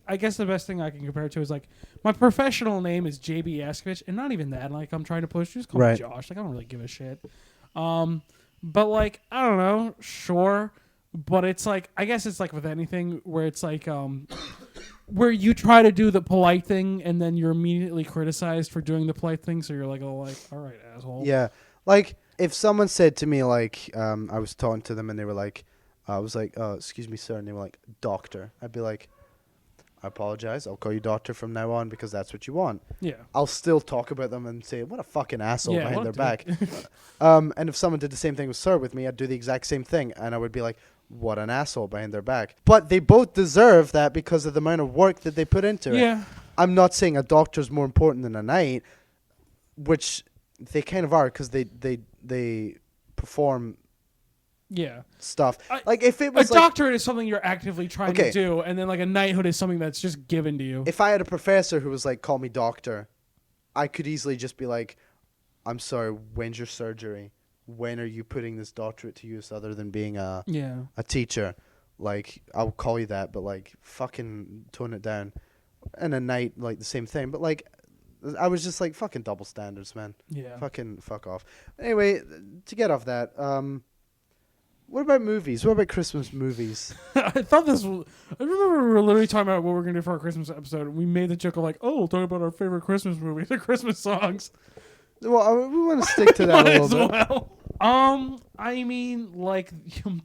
I guess the best thing I can compare it to is like my professional name is JB Askovich, and not even that. Like I'm trying to push. Just call me Right. Josh. Like I don't really give a shit. But like I don't know. Sure. But it's like I guess it's like with anything where it's like where you try to do the polite thing and then you're immediately criticized for doing the polite thing. So you're like, oh, like all right, asshole. Yeah. Like if someone said to me like I was talking to them and they were like I was like, excuse me, sir, and they were like, doctor. I'd be like, I apologize. I'll call you doctor from now on because that's what you want. Yeah. I'll still talk about them and say, what a fucking asshole Yeah, behind what their a back. dick. And if someone did the same thing with sir with me, I'd do the exact same thing. And I would be like, what an asshole behind their back. But they both deserve that because of the amount of work that they put into it. Yeah. I'm not saying a doctor's more important than a knight, which they kind of are because they perform Yeah. stuff. I- Like if it A was like, doctorate is something you're actively trying Okay. to do, and then like a knighthood is something that's just given to you. if I had a professor who was like, call me doctor, I could easily just be like, I'm sorry, when's your surgery? When are you putting this doctorate to use other than being a Yeah. teacher? Like, I'll call you that, but like, fucking tone it down. And a knight, like the same thing. But like, I was just like, fucking double standards, man. Yeah. Fucking fuck off. Anyway, to get off that, what about movies? What about Christmas movies? I thought this was. I remember we were literally talking about what we are gonna do for our Christmas episode. And we made the joke of like, "Oh, we'll talk about our favorite Christmas movies, the Christmas songs." Well, we want to stick to that Might a as little bit. well. I mean, like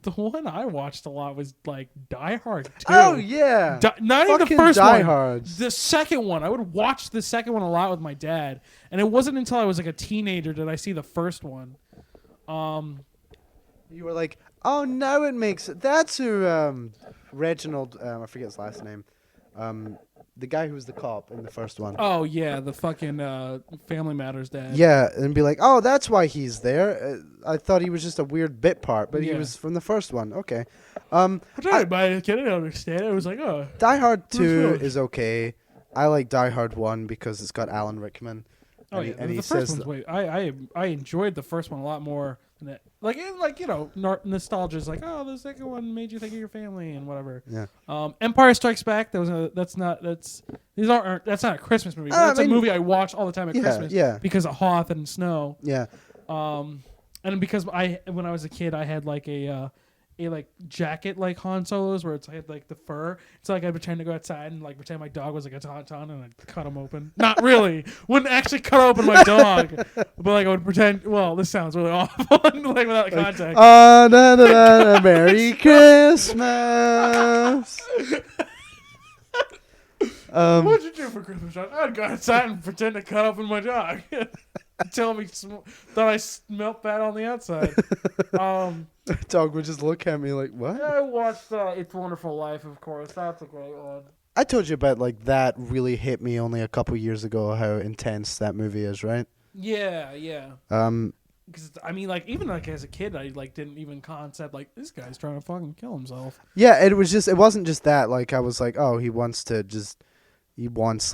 the one I watched a lot was like Die Hard 2. Oh yeah, Not even the fucking first Die one. Hards. The second one. I would watch the second one a lot with my dad, and it wasn't until I was like a teenager did I see the first one. You were like, oh, now it makes that's who Reginald. I forget his last name. The guy who was the cop in the first one. Oh yeah, the fucking Family Matters dad. Yeah, and be like, oh, that's why he's there. I thought he was just a weird bit part, but he Yeah. was from the first one. Okay. I tried to buy it, I didn't understand. I was like, oh. Die Hard 2 Willis. is okay. I like Die Hard 1 because it's got Alan Rickman. Oh yeah, the first one's way. I enjoyed the first one a lot more than it. Like nostalgia is like, oh, the second one made you think of your family and whatever. Yeah. Empire Strikes Back. That's not a Christmas movie. But that's a movie I watch all the time at Yeah, Christmas. yeah. Because of Hoth and snow. Yeah. And because when I was a kid, I had like a like jacket like Han Solo's where I had like the fur. So like I'd pretend to go outside and like pretend my dog was like a tauntaun and I'd cut him open. Not really. Wouldn't actually cut open my dog. But like I would pretend. Well, this sounds really awful. like without context. Oh, da, da, da, da, Merry Christmas. What'd you do for Christmas, John? I'd go outside and pretend to cut open my dog. Tell me thought I smelt bad on the outside. Dog would just look at me like, what? I watched It's a Wonderful Life, of course. That's a great one. I told you about like that really hit me only a couple years ago how intense that movie is, right? Yeah, yeah. Because I mean, like even like as a kid, I like didn't even concept like this guy's trying to fucking kill himself. Yeah, it wasn't just that. Like I was like, oh, he wants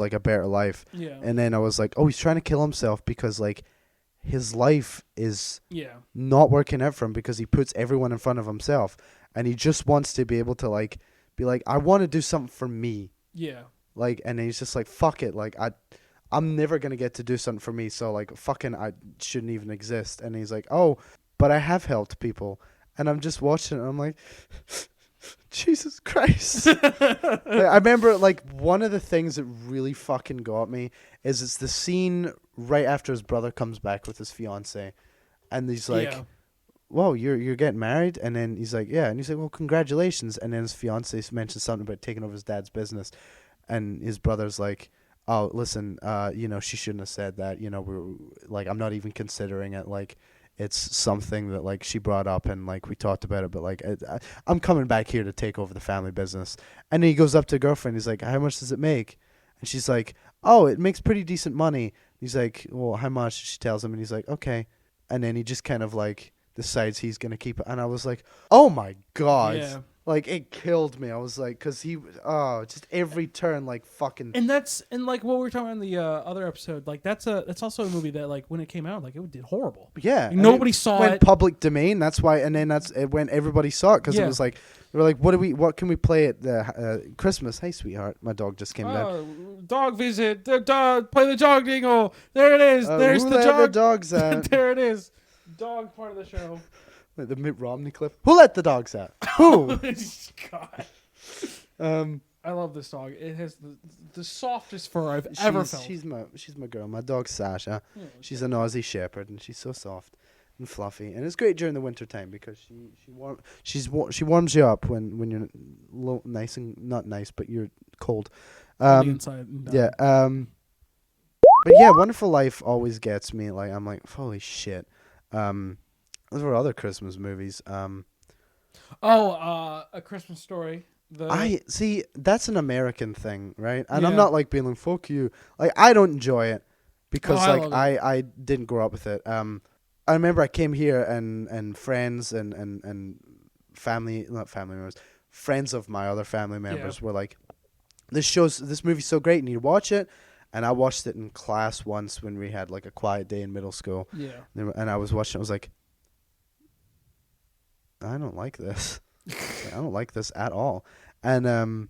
like a better life. Yeah. And then I was like, oh, he's trying to kill himself because like his life is Yeah. not working out for him because he puts everyone in front of himself, and he just wants to be able to like be like, I want to do something for me. Yeah. Like, and he's just like, fuck it, like I'm never gonna get to do something for me, so like fucking I shouldn't even exist. And he's like, oh, but I have helped people, and I'm just watching it and I'm like, Jesus Christ. I remember like one of the things that really fucking got me is it's the scene right after his brother comes back with his fiance, and he's like, Yeah. whoa, you're getting married? And then he's like, yeah. And he's like, well, congratulations. And then his fiance mentions something about taking over his dad's business, and his brother's like, oh, listen, she shouldn't have said that. We're like, I'm not even considering it. Like, it's something that like she brought up and like we talked about it, but like I'm coming back here to take over the family business. And then he goes up to a girlfriend. He's like, how much does it make? And she's like, oh, it makes pretty decent money. He's like, well, how much? She tells him, and he's like, okay. and then he just kind of like decides he's gonna keep it, and I was like, oh my god. Yeah. Like, it killed me. I was like, because just every turn, like, fucking. And like what we were talking about in the other episode, like that's also a movie that like when it came out, like it did horrible. Yeah. Like, nobody saw went it. public domain. That's why, and then it went, everybody saw it because Yeah. it was like, they were like, what can we play at Christmas? Hey, sweetheart. My dog just came down. Dog visit. The dog, play the dog jingle. There it is. There's who the let dog. the dogs out? There it is. Dog part of the show. Like the Mitt Romney clip. Who let the dogs out? Who? God. Um, I love this dog. It has the softest fur I've ever felt. She's my girl. My dog Sasha. Yeah, She's an Aussie Shepherd, and she's so soft and fluffy, and it's great during the winter time because she warms you up when you're nice and not nice, but you're cold. on the inside and Yeah. But yeah, Wonderful Life always gets me. Like, I'm like, holy shit. Those were other Christmas movies. A Christmas Story. I see that's an American thing, right? And Yeah. I'm not like being like fuck you. Like, I don't enjoy it because I love it. I didn't grow up with it. I remember I came here and friends and family, not family members, friends of my other family members were like, this movie's so great, you need to watch it. And I watched it in class once when we had like a quiet day in middle school. Yeah. And I was watching, I was like, I don't like this. I don't like this at all. And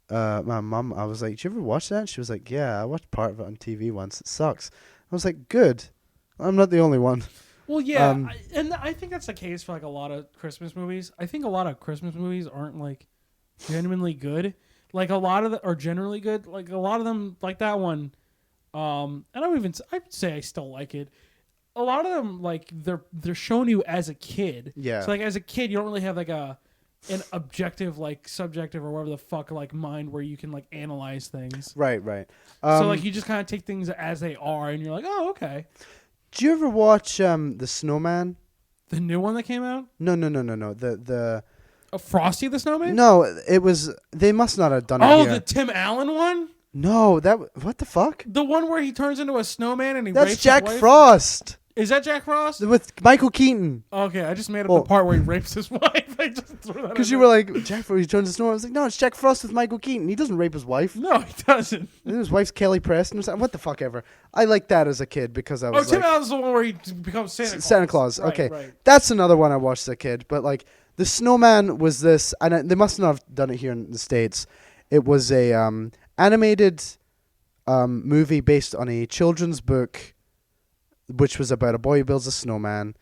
my mom, I was like, did you ever watch that? And she was like, yeah, I watched part of it on TV once. It sucks. I was like, good. I'm not the only one. Well, yeah, and I think that's the case for like a lot of Christmas movies. I think a lot of Christmas movies aren't like genuinely good. Like a lot of them are generally good. Like a lot of them, like that one. And I'd say I still like it. A lot of them, like they're showing you as a kid. Yeah. So like as a kid, you don't really have like an objective, like subjective or whatever the fuck, like mind where you can like analyze things. Right, right. So like you just kind of take things as they are, and you're like, oh, okay. Do you ever watch The Snowman? The new one that came out? No. The Frosty the Snowman? No, it was. They must not have done it Oh, here. the Tim Allen one? No, what the fuck? The one where he turns into a snowman and he That's rapes Jack his wife? Frost Is that Jack Frost? with Michael Keaton. Okay, I just made up Oh. the part where he rapes his wife. I just threw that Because in you there. were like, Jack Frost, he turns to snow. I was like, no, it's Jack Frost with Michael Keaton. He doesn't rape his wife. No, he doesn't. And his wife's Kelly Preston or something. What the fuck ever. I liked that as a kid because I Oh, was Tim like, Allen's the one where he becomes Santa Claus. Santa Claus. Right, Okay. right. That's another one I watched as a kid. But like, The Snowman was this, and they must not have done it here in the States. It was a animated movie based on a children's book, which was about a boy who builds a snowman,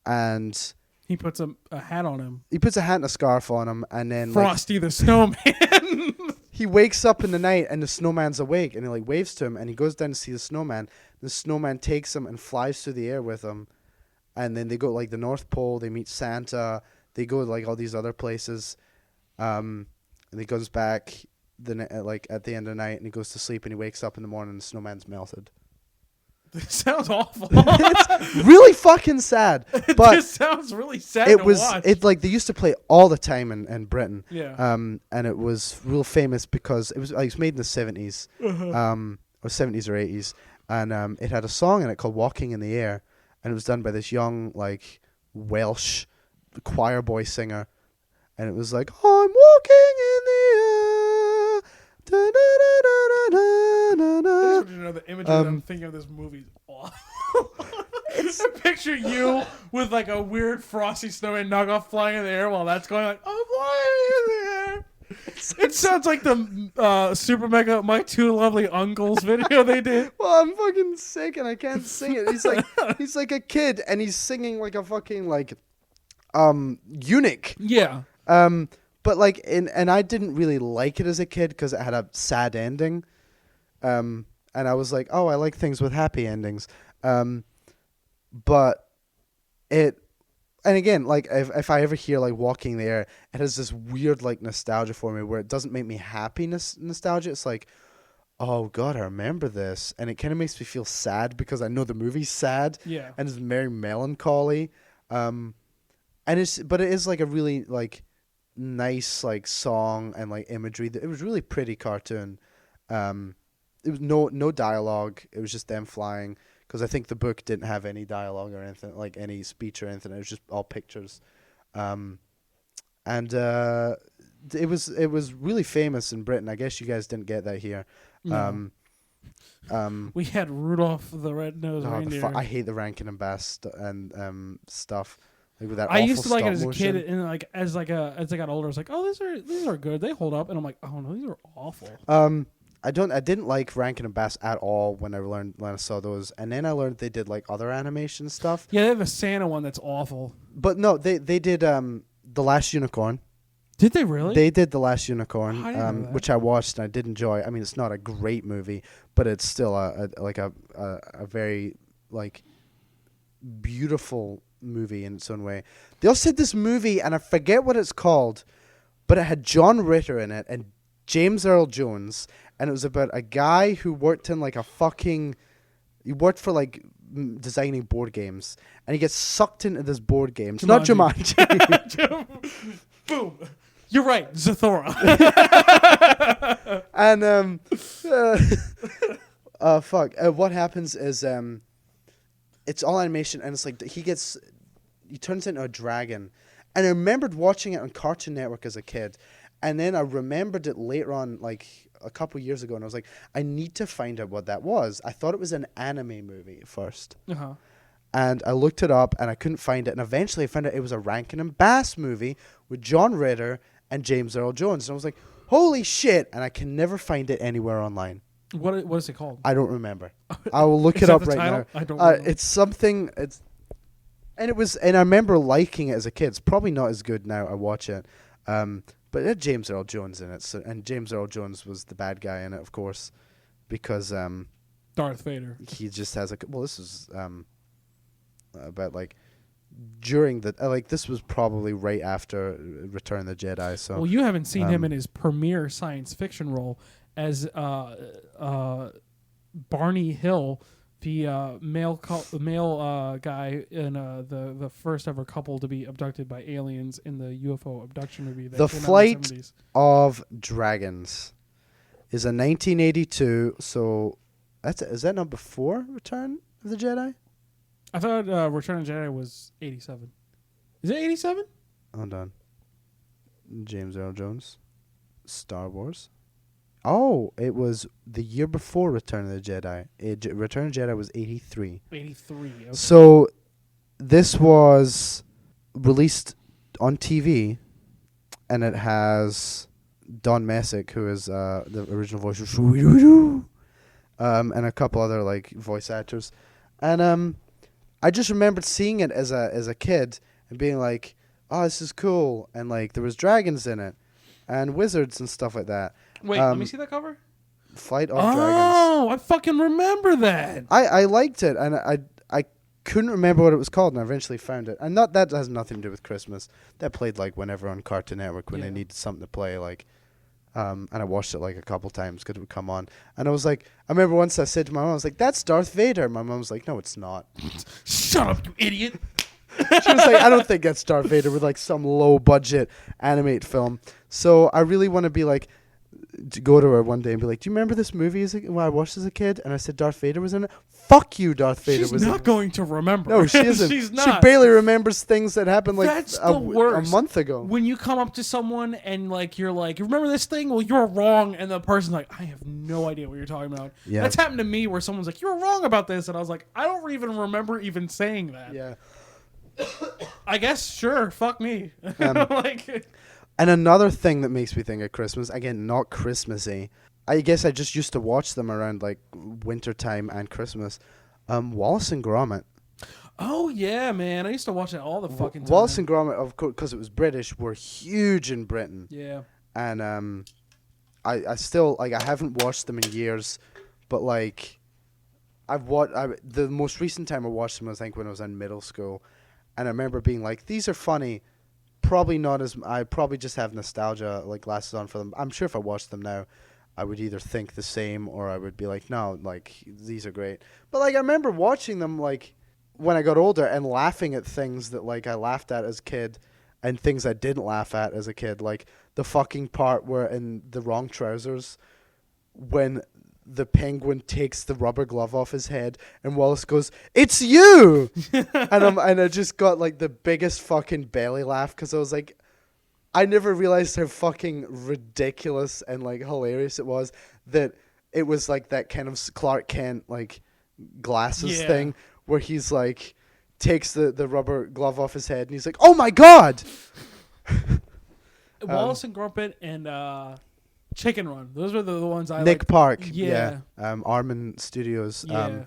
and He puts a hat on him. he puts a hat and a scarf on him, and then like, Frosty the Snowman. he wakes up in the night and the snowman's awake, and he like waves to him, and he goes down to see the snowman. The snowman takes him and flies through the air with him, and then they go like the North Pole. They meet Santa. They go like all these other places, and he goes back like at the end of the night, and he goes to sleep, and he wakes up in the morning, and the snowman's melted. This sounds awful. It's really fucking sad, but This sounds really sad it to was watch. it like they used to play all the time in Britain. Yeah. And it was real famous because it was made in the 70s, or 70s or 80s, and it had a song in it called "Walking in the Air," and it was done by this young like Welsh choir boy singer, and it was like, "I'm walking in the air." Da, da, da, da, da, da, da. I just want you to know the imagery that I'm thinking of this movie is awful. I picture you with like a weird Frosty Snowman knockoff flying in the air while that's going like, I'm flying in the air. It sounds like the Super Mega My Two Lovely Uncles video they did. Well, I'm fucking sick and I can't sing it. He's like a kid and he's singing like a fucking like eunuch. Yeah. But like and I didn't really like it as a kid because it had a sad ending. And I was like, oh, I like things with happy endings. But it, and again, like if I ever hear like Walking There, it has this weird like nostalgia for me where it doesn't make me happy nostalgia. It's like, oh God, I remember this. And it kind of makes me feel sad because I know the movie's sad. Yeah. And it's very melancholy. But it is like a really like nice like song and like imagery. It was really pretty cartoon. It was no dialogue. It was just them flying. because I think the book didn't have any dialogue or anything, like any speech or anything. It was just all pictures. And it was really famous in Britain. I guess you guys didn't get that here. No. We had Rudolph the Red-Nosed Reindeer. I hate the Rankin and Bass and stuff. Like with that I awful used to like it stop as a motion. kid, and like as I got older, I was like, oh, these are good. They hold up, and I'm like, oh no, these are awful. I didn't like Rankin and Bass at all when I saw those, and then I learned they did like other animation stuff. Yeah, they have a Santa one that's awful. But no, they did The Last Unicorn. Did they really? They did The Last Unicorn, I didn't know that. which I watched and I did enjoy. I mean, it's not a great movie, but it's still a very like beautiful movie in its own way. They also did this movie, and I forget what it's called, but it had John Ritter in it and James Earl Jones, and it was about a guy who worked in like he worked for like designing board games, and he gets sucked into this board game. It's not Jumanji. Boom. You're right, Zathura. And what happens is it's all animation, and it's like he turns into a dragon. And I remembered watching it on Cartoon Network as a kid, and then I remembered it later on, like a couple years ago, and I was like, I need to find out what that was. I thought it was an anime movie at first. Uh-huh. And I looked it up, and I couldn't find it. And eventually I found out it was a Rankin and Bass movie with John Ritter and James Earl Jones. And I was like, holy shit. And I can never find it anywhere online. What is it called? I don't remember. I will look Is it that up the right title? now. I don't know. It's something. And I remember liking it as a kid. It's probably not as good now. I watch it. But it had James Earl Jones in it. And James Earl Jones was the bad guy in it, of course, because Darth Vader. he just has this is about like during the this was probably right after Return of the Jedi. So Well, you haven't seen him in his premiere science fiction role as Barney Hill, the male guy in the first ever couple to be abducted by aliens in the UFO abduction movie. That The came out in Flight the 70s. of Dragons is a 1982. So is that not before Return of the Jedi? I thought Return of the Jedi was 87. Is it 87? Hold on. James Earl Jones, Star Wars. Oh, it was the year before Return of the Jedi. Return of the Jedi was 83. 83. Okay. So this was released on TV, and it has Don Messick, who is the original voice of Scooby-Doo, and a couple other like voice actors. And I just remembered seeing it as a kid and being like, "Oh, this is cool!" And like there was dragons in it, and wizards and stuff like that. Wait, let me see that cover. Flight of Dragons. Oh, I fucking remember that. I liked it, and I couldn't remember what it was called, and I eventually found it. And that has nothing to do with Christmas. That played like whenever on Cartoon Network when they needed something to play, like. And I watched it like a couple times because it would come on. And I was like, I remember once I said to my mom, I was like, "That's Darth Vader." My mom was like, "No, it's not." Shut up, you idiot. She was like, "I don't think that's Darth Vader with like some low budget animate film." So I really want to be like, to go to her one day and be like, "Do you remember this movie when I watched as a kid?" And I said Darth Vader was in it. Fuck you, Darth Vader She's was in it. not going to remember. No, she isn't. She's She not. barely remembers things that happened like That's a the worst. a month ago. When you come up to someone and like you're like, "You remember this thing?" Well, you're wrong, and the person's like, "I have no idea what you're talking about." Yeah. That's happened to me where someone's like, "You're wrong about this," and I was like, "I don't even remember even saying that." Yeah. I guess sure, fuck me. Like, And another thing that makes me think of Christmas, again, not Christmassy. I guess I just used to watch them around like wintertime and Christmas. Wallace and Gromit. oh yeah, man, I used to watch it all the fucking time. Wallace and Gromit, of course, because it was British, were huge in Britain. Yeah. And I still like I haven't watched them in years, but like the most recent time I watched them was I think when I was in middle school, and I remember being like, these are funny. Probably not as I probably just have nostalgia like glasses on for them. I'm sure if I watched them now, I would either think the same or I would be like, no, like these are great. But like I remember watching them like when I got older and laughing at things that like I laughed at as a kid and things I didn't laugh at as a kid, like the fucking part where in the wrong trousers when the penguin takes the rubber glove off his head, and Wallace goes, "It's you!" and I just got like the biggest fucking belly laugh because I was like, I never realized how fucking ridiculous and like hilarious it was that it was like that kind of Clark Kent like glasses thing where he's like takes the rubber glove off his head and he's like, "Oh my god!" Wallace and Gromit and Chicken Run. Those were the ones I Nick liked. Park, Yeah. Armin Studios. Yeah.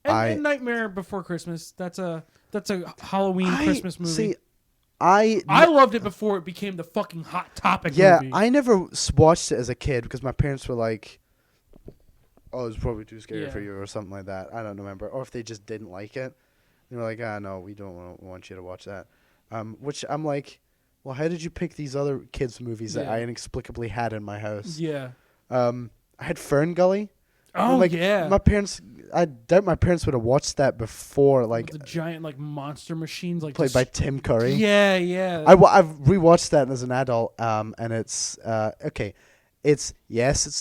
And Nightmare Before Christmas. That's a Halloween Christmas movie. See, I loved it before it became the fucking hot topic movie. Yeah, I never watched it as a kid because my parents were like, "Oh, it's probably too scary for you," or something like that. I don't remember, or if they just didn't like it, they were like, "Ah, no, we don't want you to watch that." Which I'm like, well, how did you pick these other kids' movies that I inexplicably had in my house? Yeah. I had Fern Gully. Oh, like, yeah. My parents, I doubt my parents would have watched that before. Like the giant like monster machines, like played by Tim Curry. Yeah, yeah. I've rewatched that as an adult, and it's okay. It's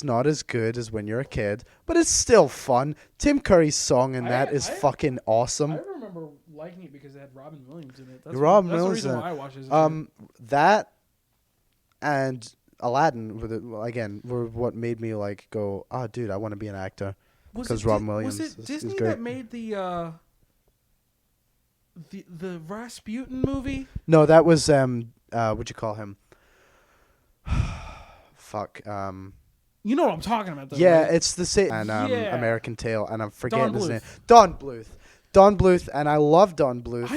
not as good as when you're a kid, but it's still fun. Tim Curry's song in that is fucking awesome. I remember liking it because it had Robin Williams in it. That's Robin that's Williams. the reason why I watched it. That and Aladdin were what made me like go, "Oh, dude, I want to be an actor." Because Robin Williams. Was it Disney great. that made the Rasputin movie? No, that was what'd you call him? Fuck. You know what I'm talking about, though. Yeah, right? it's the same. And American Tail, and I'm forgetting his name. Don Bluth, and I love Don Bluth.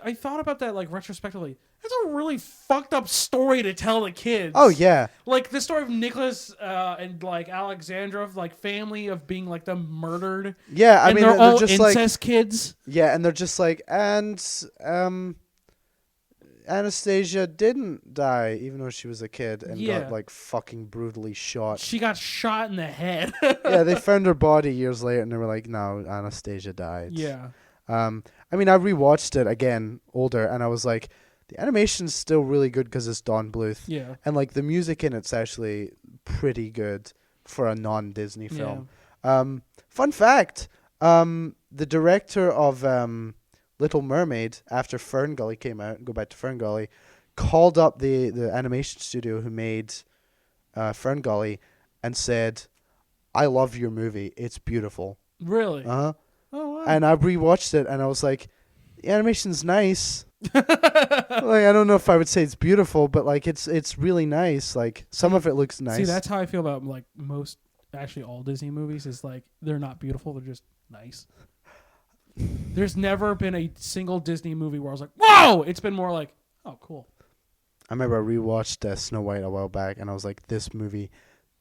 I thought about that like retrospectively. That's a really fucked up story to tell the kids. Oh yeah, like the story of Nicholas and like Alexandra, like family of being like them murdered. Yeah, I mean they're all just incest like kids. Yeah, and they're just like, and Anastasia didn't die, even though she was a kid and got like fucking brutally shot. She got shot in the head. Yeah, they found her body years later, and they were like, "No, Anastasia died." Yeah. I mean, I rewatched it again, older, and I was like, the animation's still really good because it's Don Bluth. Yeah. And like the music in it's actually pretty good for a non-Disney film. Fun fact: the director of Little Mermaid, after Fern Gully came out, go back to Fern Gully, called up the animation studio who made Fern Gully and said, "I love your movie. It's beautiful." Really? Uh-huh. Oh, wow. And I rewatched it, and I was like, the animation's nice. Like, I don't know if I would say it's beautiful, but like it's really nice. Like some of it looks nice. See, that's how I feel about like most, actually all Disney movies. Is like they're not beautiful; they're just nice. There's never been a single Disney movie where I was like, "Whoa!" It's been more like, "Oh, cool." I remember I rewatched Snow White a while back, and I was like, this movie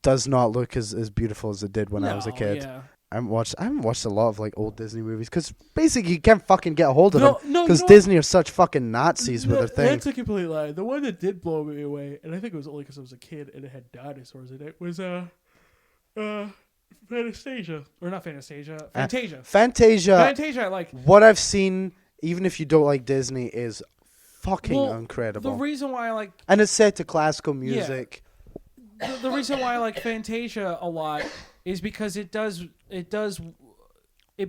does not look as beautiful as it did when I was a kid. Yeah. I haven't watched a lot of like old Disney movies because basically you can't fucking get a hold of them No, because Disney are such fucking Nazis with their thing. That's a complete lie. The one that did blow me away, and I think it was only because I was a kid and it had dinosaurs in it, was Fantasia. Or not Fantasia. Fantasia. Fantasia, I like. What I've seen, even if you don't like Disney, is fucking incredible. The reason why I like... And it's set to classical music. Yeah. The reason why I like Fantasia a lot is because it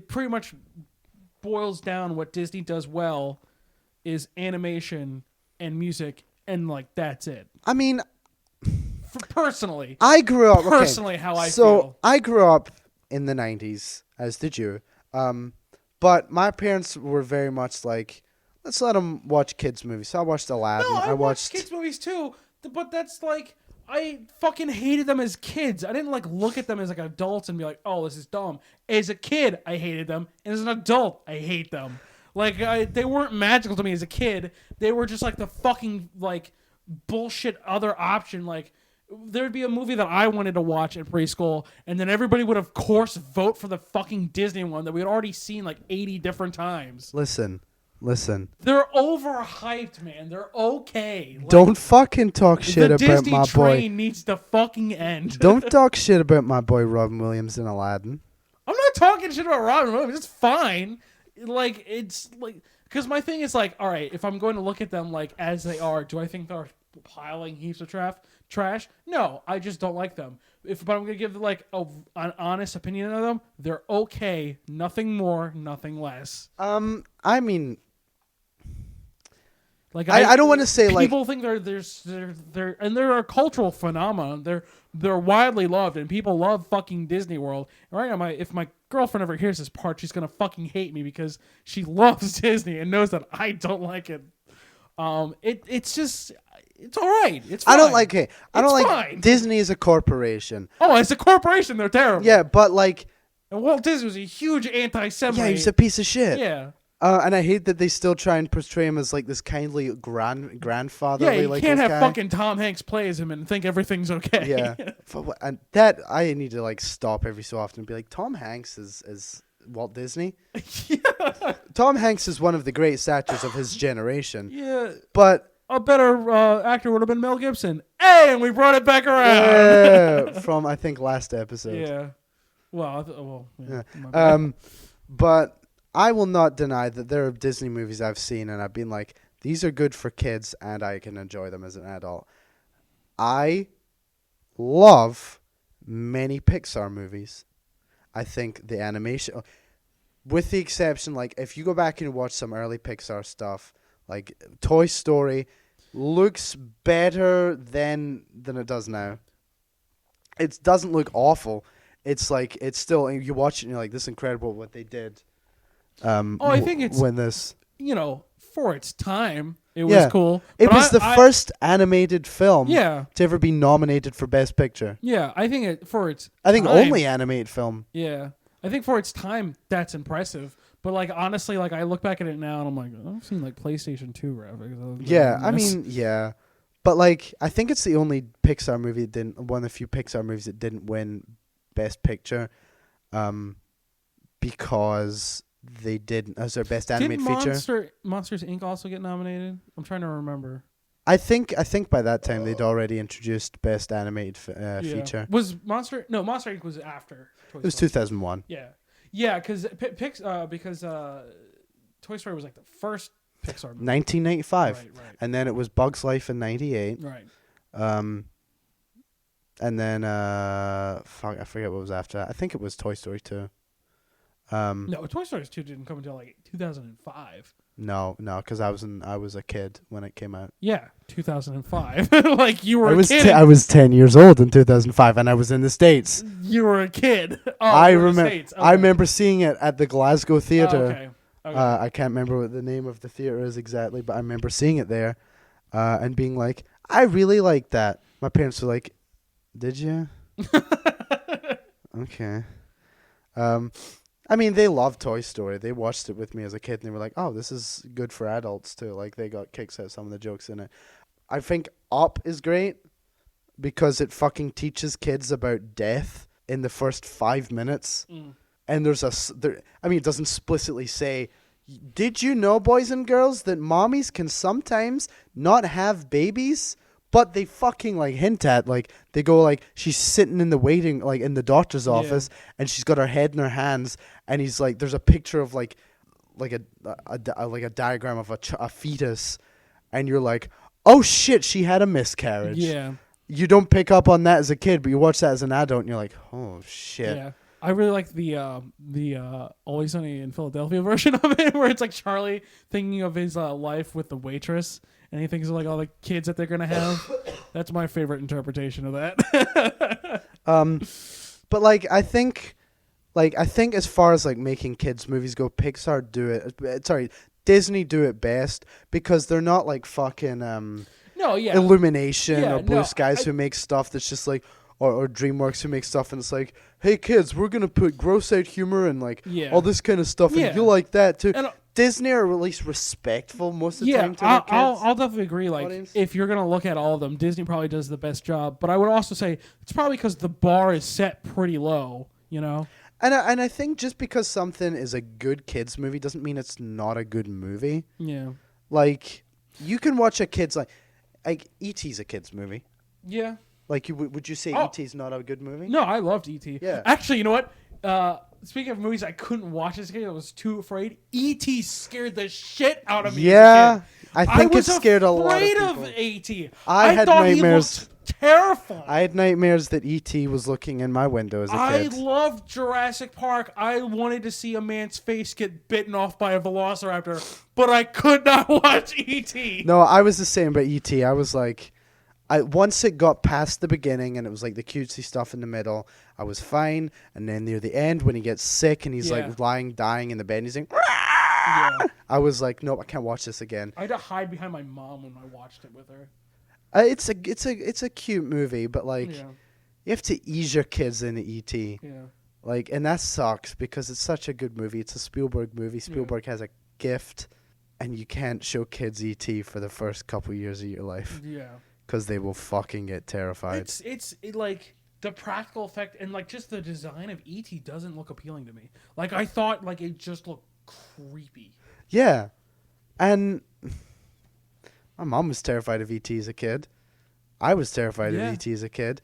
pretty much boils down what Disney does well is animation and music, and like that's it. I mean, personally, I grew up how I feel. So I grew up in the 90s, as did you. But my parents were very much like, let's let them watch kids movies. So I watched Aladdin. No, I watched kids movies too, but that's like, I fucking hated them as kids. I didn't like look at them as like adults and be like, oh, this is dumb. As a kid, I hated them. And as an adult, I hate them. Like, they weren't magical to me as a kid. They were just like the fucking like bullshit other option. Like, there'd be a movie that I wanted to watch at preschool, and then everybody would of course vote for the fucking Disney one that we had already seen like 80 different times. Listen. They're overhyped, man. They're okay. Like, don't fucking talk shit about Disney my boy. The Disney train needs to fucking end. Don't talk shit about my boy Robin Williams in Aladdin. I'm not talking shit about Robin Williams. It's fine. Like, it's like, because my thing is like, all right, if I'm going to look at them like as they are, do I think they're piling heaps of trash? trash? No, I just don't like them. But I'm gonna give like an honest opinion of them. They're okay. Nothing more, nothing less. I mean, Like I don't want to say people think they're and they're a cultural phenomenon. They're widely loved and people love fucking Disney World. And right now, if my girlfriend ever hears this part, she's gonna fucking hate me because she loves Disney and knows that I don't like it. It's just. It's all right. It's fine. I don't like it. I don't like fine. Disney as a corporation. Oh, as a corporation, they're terrible. Yeah, but like, and Walt Disney was a huge anti-Semite. yeah, he's a piece of shit. Yeah. And I hate that they still try and portray him as like this kindly grandfatherly. Yeah, you like, can't have guy. fucking Tom Hanks play as him and think everything's okay. Yeah, and that I need to like stop every so often and be like, Tom Hanks is Walt Disney. Yeah. Tom Hanks is one of the greatest actors of his generation. Yeah. But a better actor would have been Mel Gibson. Hey, and we brought it back around. from I think last episode. Yeah. Well, yeah. But I will not deny that there are Disney movies I've seen and I've been like, these are good for kids and I can enjoy them as an adult. I love many Pixar movies. I think the animation, with the exception, like if you go back and watch some early Pixar stuff, like Toy Story looks better than it does now. It doesn't look awful. It's like it's still you watch it and you're like, this is incredible what they did. I think it's when this for its time it was cool. It was the first animated film to ever be nominated for Best Picture. Yeah, I think only animated film. Yeah. I think for its time that's impressive. But like honestly, like I look back at it now and I'm like, I've seen like PlayStation 2 graphics. Yeah, I mean, yeah. But like I think it's the only Pixar movie that didn't one of the few Pixar movies that didn't win Best Picture. Because they didn't as their best animated feature. Monsters Inc. also get nominated? I'm trying to remember. I think by that time they'd already introduced best animated feature. Was Monster Inc. was after Toy Story. It was 2001. Yeah, because Toy Story was like the first Pixar movie. 1995. Right. And then it was Bug's Life in 98. Right. And then I forget what was after that. I think it was Toy Story 2. No, Toy Story 2 didn't come until like 2005. No, because I was a kid when it came out. Yeah, 2005. Like you were a kid. I was 10 years old in 2005, and I was in the States. You were a kid. Oh, I remember. Okay. I remember seeing it at the Glasgow Theatre. Okay. I can't remember what the name of the theatre is exactly, but I remember seeing it there, and being like, I really like that. My parents were like, "Did you?" Okay. I mean, they loved Toy Story. They watched it with me as a kid, and they were like, "Oh, this is good for adults too." Like they got kicks out of some of the jokes in it. I think Up is great because it fucking teaches kids about death in the first 5 minutes. And it doesn't explicitly say, "Did you know, boys and girls, that mommies can sometimes not have babies?" But they fucking like hint at, like they go like she's sitting in the waiting like in the doctor's office and she's got her head in her hands and he's like there's a picture of like a diagram of a fetus and you're like, oh shit, she had a miscarriage. Yeah. You don't pick up on that as a kid, but you watch that as an adult and you're like, oh shit. Yeah. I really like the Always Sunny in Philadelphia version of it, where it's like Charlie thinking of his life with the waitress, and he thinks of like all the kids that they're gonna have. That's my favorite interpretation of that. But I think as far as like making kids movies go, Pixar do it. Sorry, Disney do it best because they're not like fucking Illumination or Blue Skies who make stuff that's just like. Or DreamWorks who make stuff and it's like, hey kids, we're gonna put gross out humor and like all this kind of stuff and you like that too. And Disney are at least respectful most of the time to their kids. I'll definitely agree. Like audience. If you're gonna look at all of them, Disney probably does the best job. But I would also say it's probably because the bar is set pretty low, you know. And I think just because something is a good kids movie doesn't mean it's not a good movie. Yeah. Like you can watch a kids like E.T.'s a kids movie. Yeah. Like, would you say E.T.'s not a good movie? No, I loved E.T. Yeah. Actually, you know what? Speaking of movies I couldn't watch as a kid, I was too afraid. E.T. scared the shit out of me. Yeah, I think it scared a lot of people. I was afraid of E.T. I had thought nightmares. He looked terrifying. I had nightmares that E.T. was looking in my window as a kid. I loved Jurassic Park. I wanted to see a man's face get bitten off by a velociraptor, but I could not watch E.T. No, I was the same about E.T. I was like, once it got past the beginning and it was like the cutesy stuff in the middle, I was fine. And then near the end, when he gets sick and he's like dying in the bed, and he's like, Yeah. I was like, nope, I can't watch this again. I had to hide behind my mom when I watched it with her. It's a cute movie, but like you have to ease your kids into E.T. Yeah. Like, and that sucks because it's such a good movie. It's a Spielberg movie. Spielberg has a gift, and you can't show kids E.T. for the first couple years of your life. Yeah. Because they will fucking get terrified. It's like the practical effect and like just the design of E.T. doesn't look appealing to me. Like I thought like it just looked creepy. Yeah. And my mom was terrified of E.T. as a kid. I was terrified of E.T. as a kid.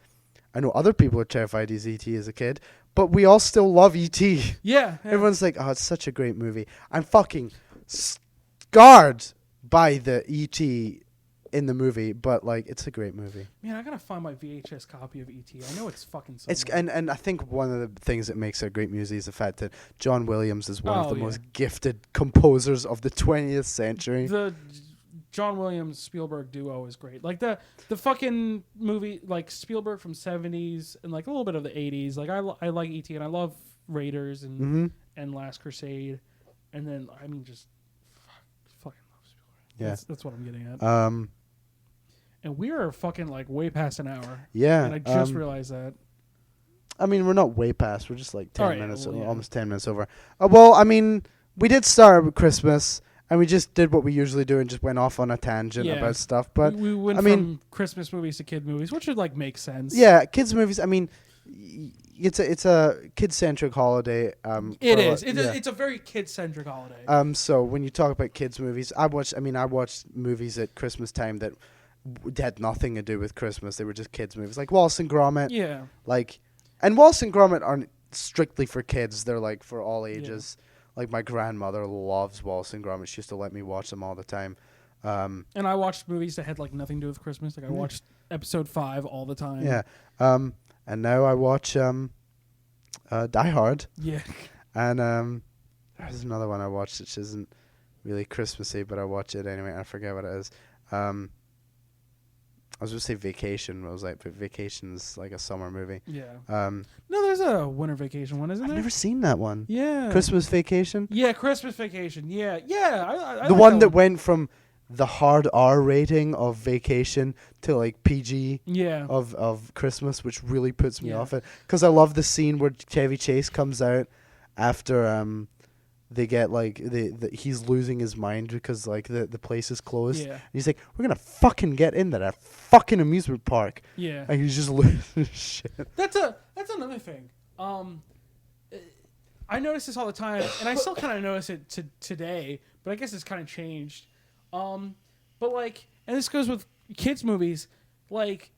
I know other people are terrified of E.T. as a kid, but we all still love E.T. Yeah. Everyone's like, oh, it's such a great movie. I'm fucking scarred by the E.T. in the movie, but like it's a great movie. Man, I gotta find my VHS copy of E.T. I know it's fucking somewhere. And I think one of the things that makes it a great movie is the fact that John Williams is one of the most gifted composers of the 20th century. The John Williams Spielberg duo is great. Like the fucking movie, like Spielberg from 70s and like a little bit of the 80s. Like I like E.T. and I love Raiders and Last Crusade, and then I mean just fucking love Spielberg. Yeah, that's what I'm getting at. And we are fucking like way past an hour. Yeah. And I just realized that. I mean, we're not way past. We're just like 10 minutes, well, almost 10 minutes over. Well, I mean, we did start with Christmas, and we just did what we usually do and just went off on a tangent about stuff. But we went from Christmas movies to kid movies, which would like make sense. Yeah, kids movies. I mean, it's a kid-centric holiday. It's a very kid-centric holiday. So when you talk about kids movies, I watched movies at Christmas time that had nothing to do with Christmas. They were just kids movies, like Wallace and Gromit. Yeah. And Wallace and Gromit aren't strictly for kids. They're like for all ages. Like my grandmother loves Wallace and Gromit. She used to let me watch them all the time. And I watched movies that had like nothing to do with Christmas. Like I watched episode 5 all the time. Yeah. And now I watch Die Hard. Yeah. And there's another one I watched which isn't really Christmassy, but I watch it anyway. I forget what it is. I was going to say Vacation. I was like, but Vacation's like a summer movie. Yeah. No, there's a Winter Vacation one, isn't there? I've never seen that one. Yeah. Christmas Vacation? Yeah, Christmas Vacation. Yeah. Yeah. The one that went from the hard R rating of Vacation to like PG of Christmas, which really puts me off it. Because I love the scene where Chevy Chase comes out after they get like he's losing his mind because like the place is closed. Yeah. And he's like, we're gonna fucking get into that fucking amusement park. Yeah. And he's just losing his shit. That's another thing. I notice this all the time, and I still kind of notice it today, but I guess it's kind of changed. But like, and this goes with kids movies, like.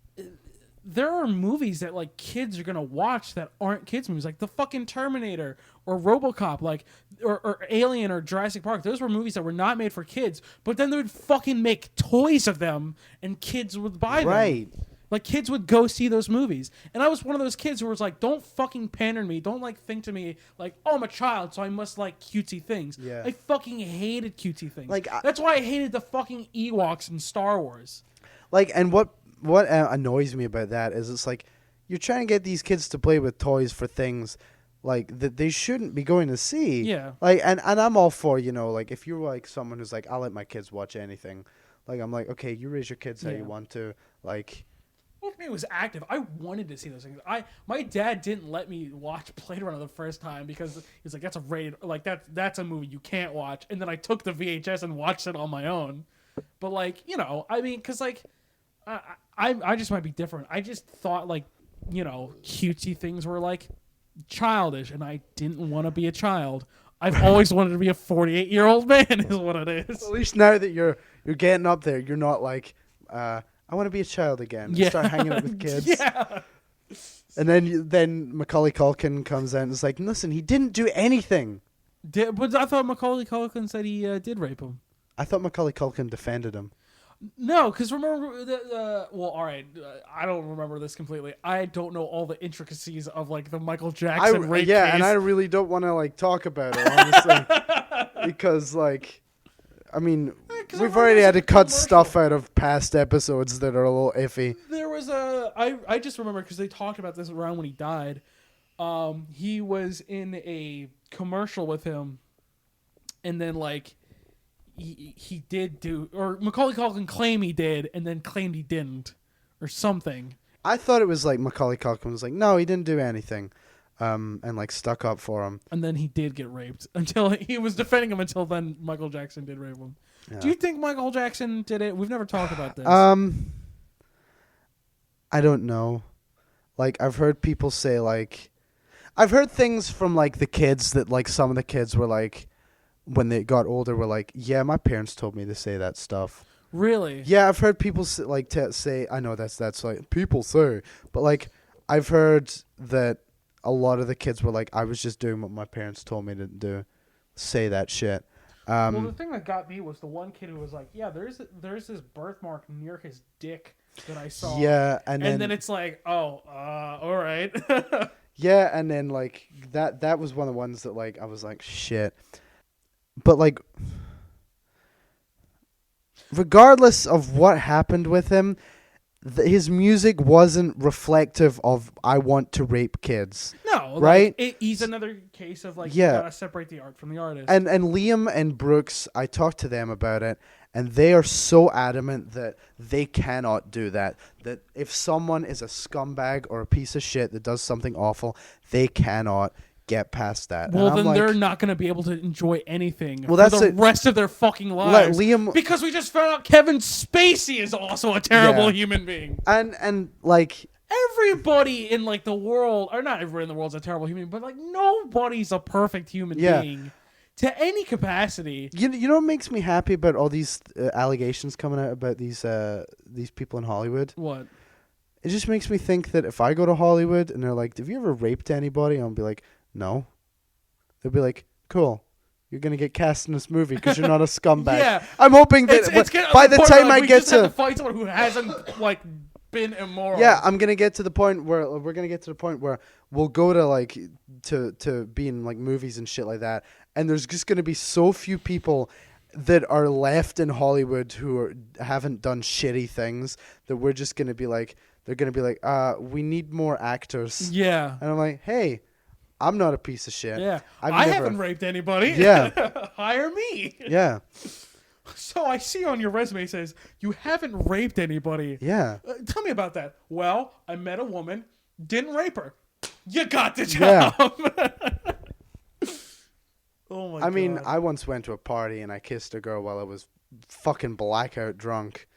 There are movies that like kids are gonna watch that aren't kids movies, like the fucking Terminator or RoboCop, like or Alien or Jurassic Park. Those were movies that were not made for kids, but then they would fucking make toys of them, and kids would buy them. Right. Like kids would go see those movies, and I was one of those kids who was like, "Don't fucking pander to me. Don't like think to me like, oh, I'm a child, so I must like cutesy things." Yeah. I fucking hated cutesy things. Like that's why I hated the fucking Ewoks in Star Wars. Like, and what annoys me about that is it's like you're trying to get these kids to play with toys for things like that they shouldn't be going to see. Yeah. Like, and I'm all for, like if you're like someone who's like, I'll let my kids watch anything. Like, I'm like, okay, you raise your kids how you want to. Like, well, for me, it was active. I wanted to see those things. My dad didn't let me watch Blade Runner the first time because he's like, that's a rated, like that's a movie you can't watch. And then I took the VHS and watched it on my own. But like, I mean, because like. I just might be different. I just thought like, cutesy things were like childish, and I didn't want to be a child. I've always wanted to be a 48-year-old man is what it is. At least now that you're getting up there, you're not like, I want to be a child again. Yeah. Start hanging out with kids. Yeah. And then Macaulay Culkin comes out and is like, listen, he didn't do anything. But I thought Macaulay Culkin said he did rape him. I thought Macaulay Culkin defended him. No, because remember well, all right, I don't remember this completely. I don't know all the intricacies of like the Michael Jackson rape case. and I really don't want to like talk about it honestly, because like, I mean, we've already had to cut stuff out of past episodes that are a little iffy. There was I just remember because they talked about this around when he died. He was in a commercial with him, and then like he did do, or Macaulay Culkin claimed he did, and then claimed he didn't, or something. I thought it was like Macaulay Culkin was like, no, he didn't do anything, and like stuck up for him. And then he did get raped until he was defending him. Until then, Michael Jackson did rape him. Yeah. Do you think Michael Jackson did it? We've never talked about this. I don't know. Like, I've heard people say like, I've heard things from like the kids that like some of the kids were like, when they got older, were like, yeah, my parents told me to say that stuff. Really? Yeah, I've heard people like say. I know that's like people say, but like I've heard that a lot of the kids were like, I was just doing what my parents told me to do. Say that shit. Well, the thing that got me was the one kid who was like, yeah, there's this birthmark near his dick that I saw. Yeah, and then it's like, oh, all right. Yeah, and then like that was one of the ones that like I was like, shit. But like, regardless of what happened with him, his music wasn't reflective of I want to rape kids. No, right? Like, he's another case of like, yeah, you gotta separate the art from the artist. And Liam and Brooks, I talked to them about it, and they are so adamant that they cannot do that. That if someone is a scumbag or a piece of shit that does something awful, they cannot get past that. Well, then they're not going to be able to enjoy anything for that's the rest of their fucking lives. Liam, because we just found out Kevin Spacey is also a terrible human being. And like everybody in like the world, or not everybody in the world's a terrible human, but like nobody's a perfect human being to any capacity. You know what makes me happy about all these allegations coming out about these people in Hollywood? What? It just makes me think that if I go to Hollywood and they're like, have you ever raped anybody? I'll be like, no. They'll be like, cool. You're going to get cast in this movie because you're not a scumbag. Yeah. I'm hoping that by the time I get to fight someone who hasn't like been immoral. Yeah, I'm going to get to the point where we're going to get to the point where we'll go to like to be in like movies and shit like that, and there's just going to be so few people that are left in Hollywood who haven't done shitty things that we're just going to be like, they're going to be like, we need more actors. Yeah. And I'm like, hey, I'm not a piece of shit. Yeah. I haven't raped anybody. Yeah. Hire me. Yeah. So I see on your resume it says you haven't raped anybody. Yeah. Tell me about that. Well, I met a woman, didn't rape her. You got the job. Yeah. Oh my God. I mean, I once went to a party and I kissed a girl while I was fucking blackout drunk,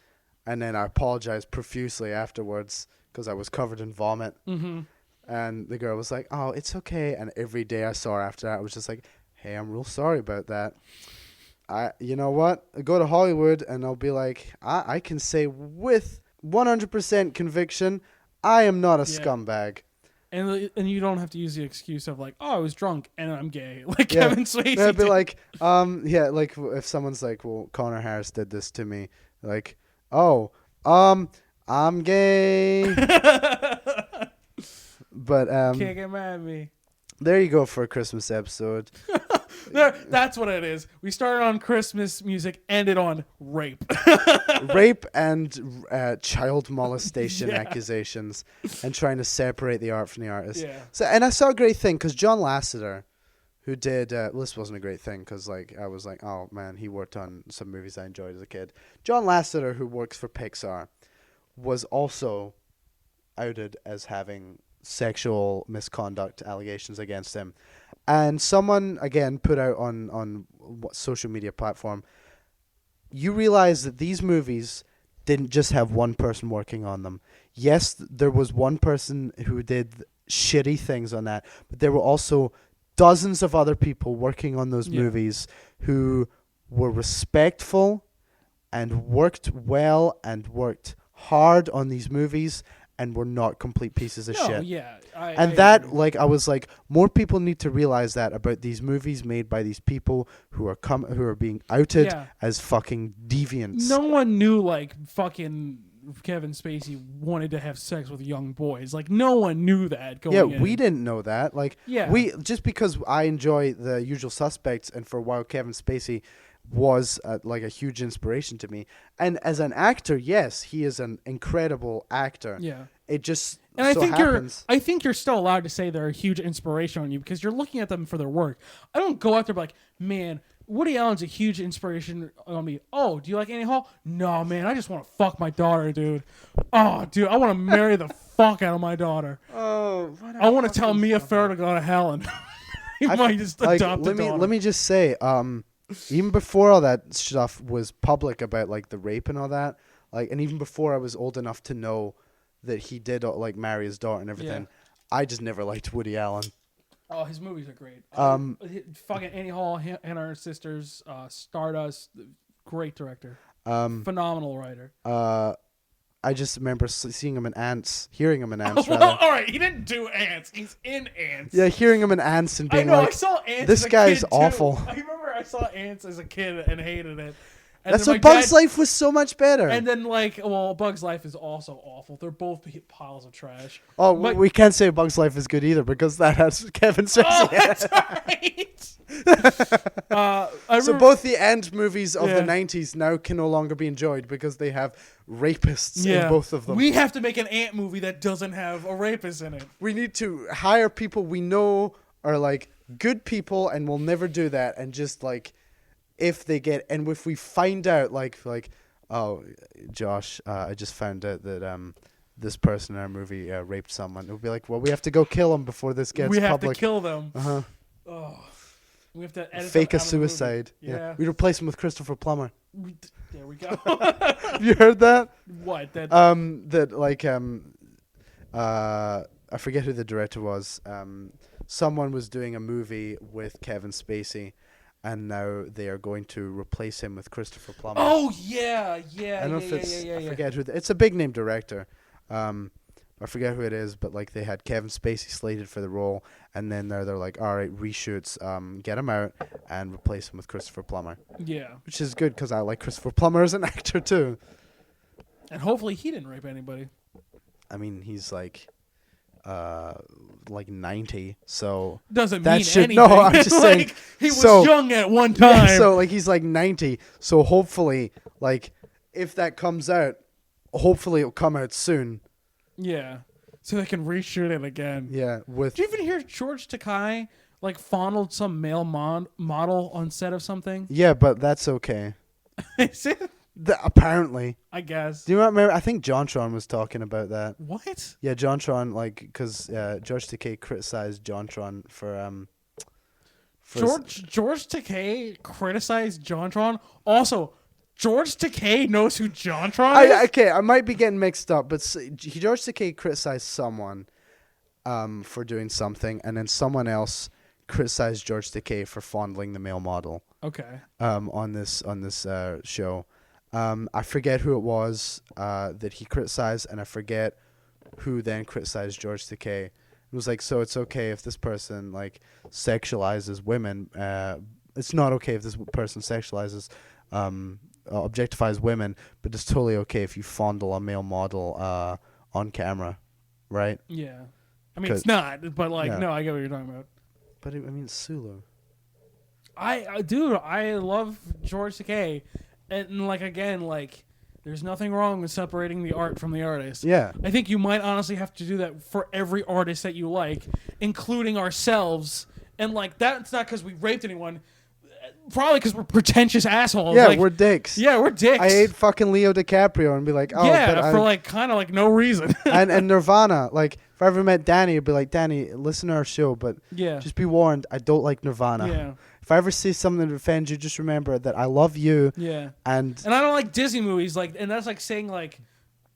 and then I apologized profusely afterwards because I was covered in vomit. Mm-hmm. And the girl was like, oh, it's okay. And every day I saw her after that, I was just like, hey, I'm real sorry about that. You know what? I go to Hollywood and I'll be like, I can say with 100% conviction, I am not a scumbag. And you don't have to use the excuse of like, oh, I was drunk and I'm gay, like Kevin Spacey. I'd be like, like if someone's like, well, Connor Harris did this to me, like, oh, I'm gay. But can't get mad at me. There you go for a Christmas episode. That's what it is. We started on Christmas music, ended on rape. Rape and child molestation accusations, and trying to separate the art from the artist. Yeah. So, and I saw a great thing because Jon Lasseter, who did this wasn't a great thing because like I was like, oh man, he worked on some movies I enjoyed as a kid. Jon Lasseter, who works for Pixar, was also outed as having sexual misconduct allegations against him, and someone again put out on what social media platform, you realize that these movies didn't just have one person working on them. Yes, there was one person who did shitty things on that, but there were also dozens of other people working on those movies who were respectful and worked well and worked hard on these movies and were not complete pieces of No, shit. yeah. And I that, agree. like, I was like, more people need to realize that about these movies made by these people who are being outed Yeah. as fucking deviants. No one knew like fucking Kevin Spacey wanted to have sex with young boys. Like no one knew that going Yeah, in. we didn't know that. Like, Yeah. we just because I enjoy The Usual Suspects, and for a while Kevin Spacey was like a huge inspiration to me. And as an actor, yes, he is an incredible actor. Yeah. It just And I so think happens. I think you're still allowed to say they're a huge inspiration on you because you're looking at them for their work. I don't go out there and be like, man, Woody Allen's a huge inspiration on me. Oh, do you like Annie Hall? No, man, I just want to fuck my daughter, dude. Oh, dude, I want to marry the fuck out of my daughter. Oh, I want to tell Mia Farrow to go to hell and he might just adopt a daughter. let me just say, even before all that stuff was public about like the rape and all that, like, and even before I was old enough to know that he did like marry his daughter and everything, I just never liked Woody Allen. Oh, his movies are great. Fucking Annie Hall and her sisters, Stardust, great director, phenomenal writer. I just remember seeing him in Ants, hearing him in Ants. Rather. Well, all right, he didn't do Ants. He's in Ants. Yeah, hearing him in Ants and I being know. like, I saw Ants. this as a guy's kid, awful. Too. I remember I saw Ants as a kid and hated it. And That's then what my Bug's dad- Life was so much better. And then Bug's Life is also awful. They're both piles of trash. Oh, But- we can't say Bug's Life is good either because that has Kevin Spacey. Oh, that's right. I So remember- both the end movies of Yeah. the 90s now can no longer be enjoyed because they have rapists in both of them. We have to make an Ant movie that doesn't have a rapist in it. We need to hire people we know are like good people and will never do that, and just like if we find out like oh, Josh, I just found out that this person in our movie raped someone. We'll be like, well, we have to go kill him before this gets We have public. to kill them. Uh-huh. Oh, we have to edit Fake them a out of the movie. suicide. Yeah. We replace him with Christopher Plummer. There we go. Have you heard that? What? That I forget who the director was. Someone was doing a movie with Kevin Spacey, and now they are going to replace him with Christopher Plummer. Oh yeah. I don't know if it's. I forget who. It's a big name director. I forget who it is, but like they had Kevin Spacey slated for the role, and then they're like, all right, reshoots, get him out and replace him with Christopher Plummer, Yeah. which is good because I like Christopher Plummer as an actor too. And hopefully he didn't rape anybody. I mean, he's like 90, so Doesn't that mean shit. anything. No, I'm just saying. Like, he was so- young at one Yeah, time. so like he's like 90, so hopefully, like if that comes out, hopefully it'll come out soon. Yeah. So they can reshoot it again. Yeah, with Did you even hear George Takei like fondled some male model on set of something? yeah, but that's okay. Is it? Apparently, I guess. do you remember? I think Jontron was talking about that. What? Yeah, Jontron, like because George Takei criticized Jontron for George Takei criticized JonTron. Also, George Takei knows who JonTron is? Okay, I might be getting mixed up, but George Takei criticized someone for doing something, and then someone else criticized George Takei for fondling the male model Okay. on this show. I forget who it was that he criticized, and I forget who then criticized George Takei. It was like, so it's okay if this person like sexualizes women. It's not okay if this person sexualizes objectifies women, but it's totally okay if you fondle a male model on camera, right? Yeah. I mean, it's not, but like, Yeah. no, I get what you're talking about. But I mean, it's Sulu. Dude, I love George Takei. And like, again, like, there's nothing wrong with separating the art from the artist. Yeah. I think you might honestly have to do that for every artist that you like, including ourselves. And like, that's not because we raped anyone. Probably because we're pretentious assholes. Yeah, like, we're dicks. Yeah, we're dicks. I hate fucking Leo DiCaprio and be like, oh, yeah, but for like kind of like no reason. and Nirvana. Like, if I ever met Danny, I'd be like, Danny, listen to our show, but Yeah. just be warned, I don't like Nirvana. Yeah. If I ever see something that offends you, just remember that I love you. Yeah. And I don't like Disney movies, like, and that's like saying like,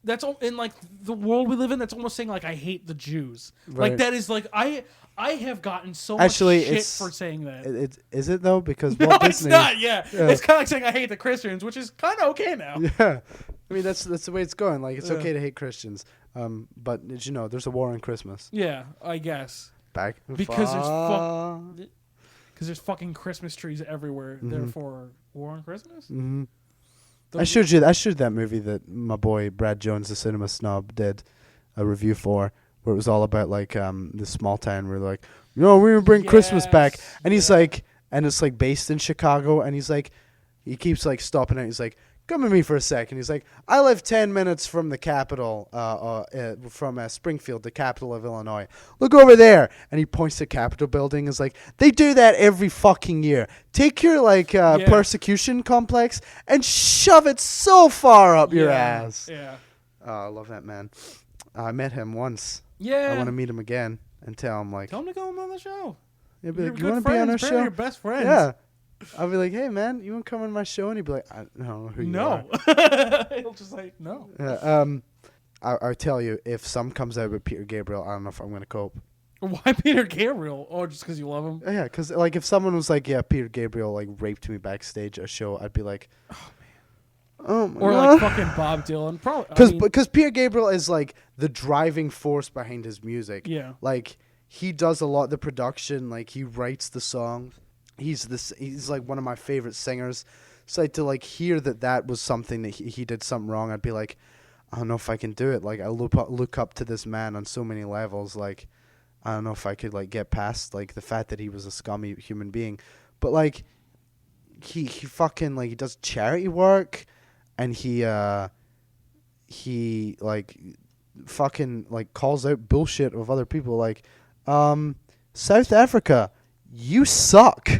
that's in like the world we live in. That's almost saying like I hate the Jews. Right. Like that is like I have gotten so Actually, much shit it's- for saying that. is it though? Because No, Walt it's Disney. not. Yeah, Yeah. it's kind of like saying I hate the Christians, which is kind of okay now. Yeah. I mean, that's the way it's going. Like, it's Yeah. okay to hate Christians. But did you know there's a war on Christmas? Yeah, I guess. Back Because there's fucking Christmas trees everywhere. Mm-hmm. Therefore, war on Christmas. Mm-hmm. Those I showed that movie that my boy Brad Jones, the cinema snob, did a review for, where it was all about like this small town where like, we would bring Christmas back, and he's like, and it's like based in Chicago, and he's like, he keeps like stopping it. He's like, come with me for a second. He's like, I live 10 minutes from the capital, from Springfield, the capital of Illinois. Look over there. And he points to the Capitol building. He's like, they do that every fucking year. Take your persecution complex and shove it so far up your ass. Yeah. Oh, I love that man. I met him once. Yeah. I want to meet him again and tell him like, tell him to come on the show. He'll be like, You're you want to be on our show? Your best friends. Yeah. I'll be like, hey man, you want to come on my show? And he'd be like, I don't know who you are. No. He'll just like, no. I'll tell you, if some comes out with Peter Gabriel, I don't know if I'm going to cope. Why Peter Gabriel? Oh, just because you love him? Yeah, because like if someone was like, yeah, Peter Gabriel like raped me backstage at a show, I'd be like, oh my or God. like fucking Bob Dylan. Probably. Because Peter Gabriel is like the driving force behind his music. Yeah. Like he does a lot of the production. Like he writes the songs. He's like one of my favorite singers. So like, to like hear that was something that he did something wrong, I'd be like, I don't know if I can do it. Like I look up to this man on so many levels. Like I don't know if I could like get past like the fact that he was a scummy human being. But like he fucking like he does charity work, and he like fucking like calls out bullshit of other people. Like South Africa, you suck.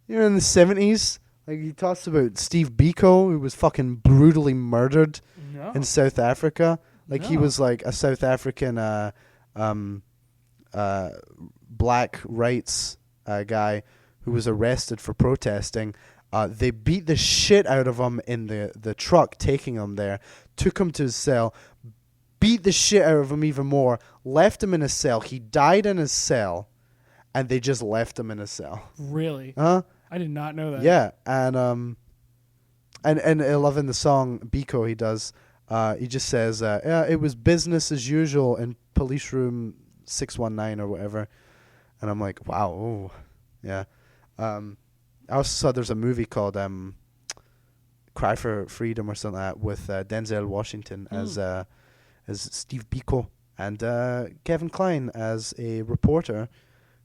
You're in the 70s. Like he talks about Steve Biko, who was fucking brutally murdered in South Africa. Like he was like a South African black rights guy who was arrested for protesting. They beat the shit out of him in the truck taking him there, took him to his cell, beat the shit out of him even more, left him in a cell. He died in his cell, and they just left him in a cell. Really? Huh? I did not know that. Yeah, and I love in the song Biko he does. He just says, "Yeah, it was business as usual in police room 619 or whatever," and I'm like, "Wow, oh, yeah." I also saw there's a movie called "Cry for Freedom" or something like that with Denzel Washington as Steve Biko and Kevin Kline as a reporter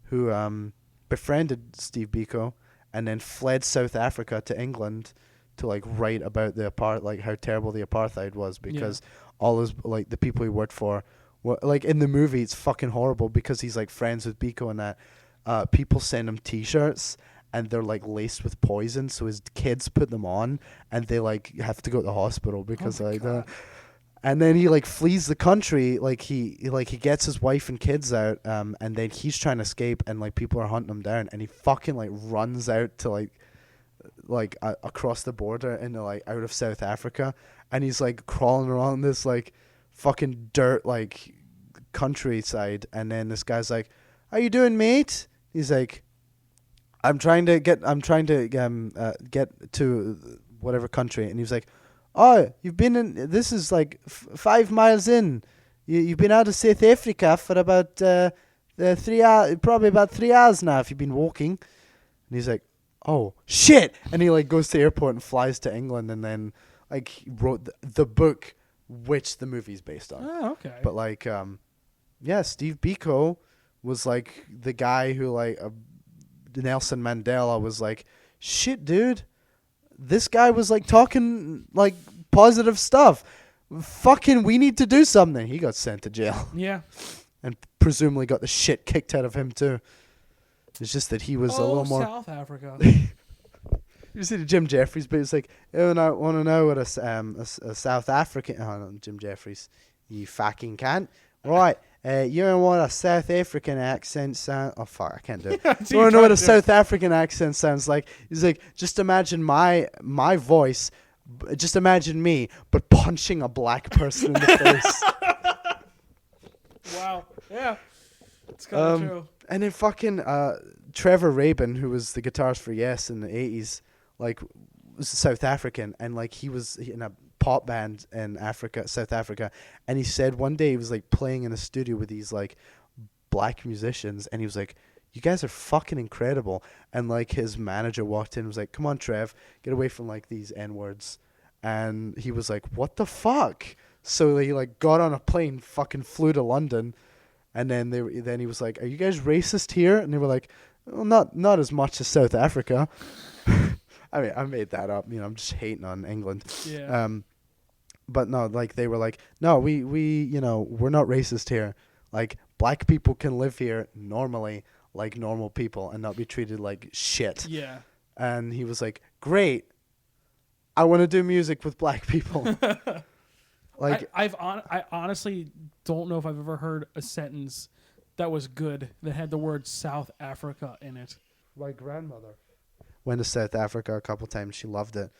who befriended Steve Biko and then fled South Africa to England to like write about like how terrible the apartheid was, because all his like the people he worked for were like in the movie it's fucking horrible because he's like friends with Biko and that people send him T-shirts and they're like laced with poison, so his kids put them on and they like have to go to the hospital because and then he like flees the country, like he gets his wife and kids out, and then he's trying to escape, and like people are hunting him down, and he fucking like runs out to like across the border into like out of South Africa, and he's like crawling around this like fucking dirt like countryside, and then this guy's like, "How you doing, mate?" He's like, I'm trying to get to whatever country," and he's like, "Oh, you've been in. This is like 5 miles in. You've been out of South Africa for about 3 hours, probably about 3 hours now. If you've been walking." And he's like, "Oh shit!" And he like goes to the airport and flies to England, and then like he wrote the book, which the movie's based on. Oh, okay. But like, Steve Biko was like the guy who like Nelson Mandela was like, "Shit, dude. This guy was like talking like positive stuff. Fucking, we need to do something." He got sent to jail. Yeah. And presumably got the shit kicked out of him too. It's just that he was a little more South Africa. You see the Jim Jeffries, but it's like, "Oh, I want to know what a South African." Oh, no, Jim Jeffries, you fucking cunt. Right, you know what a South African accent sound? Oh fuck, I can't do it. You want to know what a South African accent sounds like? He's like, just imagine my voice, just imagine me, but punching a black person in the face. Wow. Yeah. It's kind of true. And then fucking Trevor Rabin, who was the guitarist for Yes in the 80s, like was South African, and like he was in a pop band in Africa, South Africa, and he said one day he was like playing in a studio with these like black musicians, and he was like, "You guys are fucking incredible." And like his manager walked in and was like, "Come on, Trev, get away from like these N words." And he was like, "What the fuck?" So he like got on a plane, fucking flew to London, and then he was like, "Are you guys racist here?" And they were like, "Well, not as much as South Africa." I mean, I made that up. I'm just hating on England. Yeah. But no, like they were like, "No, we we're not racist here. Like black people can live here normally, like normal people, and not be treated like shit." Yeah. And he was like, "Great. I want to do music with black people." Like I honestly don't know if I've ever heard a sentence that was good that had the word South Africa in it. my grandmother went to South Africa a couple times. She loved it.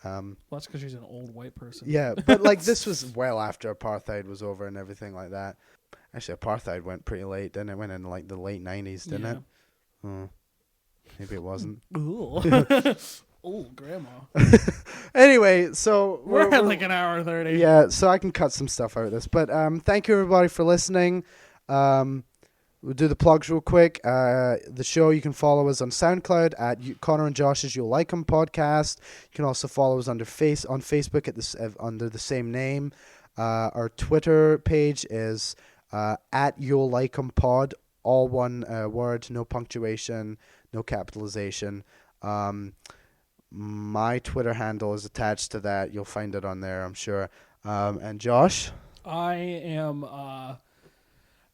Well, that's because she's an old white person. Yeah, but like this was well after apartheid was over and everything like that. Actually, apartheid went pretty late, didn't it? Went in like the late 90s, didn't it? Oh, maybe it wasn't. Ooh. Old grandma. Anyway, so We're at like an hour 30. yeah, so I can cut some stuff out of this. But thank you everybody for listening. We'll do the plugs real quick. The show, you can follow us on SoundCloud at Connor and Josh's You'll Like 'Em podcast. You can also follow us on Facebook at this under the same name. Our Twitter page is at You'll Like 'Em pod, all one word, no punctuation, no capitalization. My Twitter handle is attached to that. You'll find it on there, I'm sure. And Josh? I am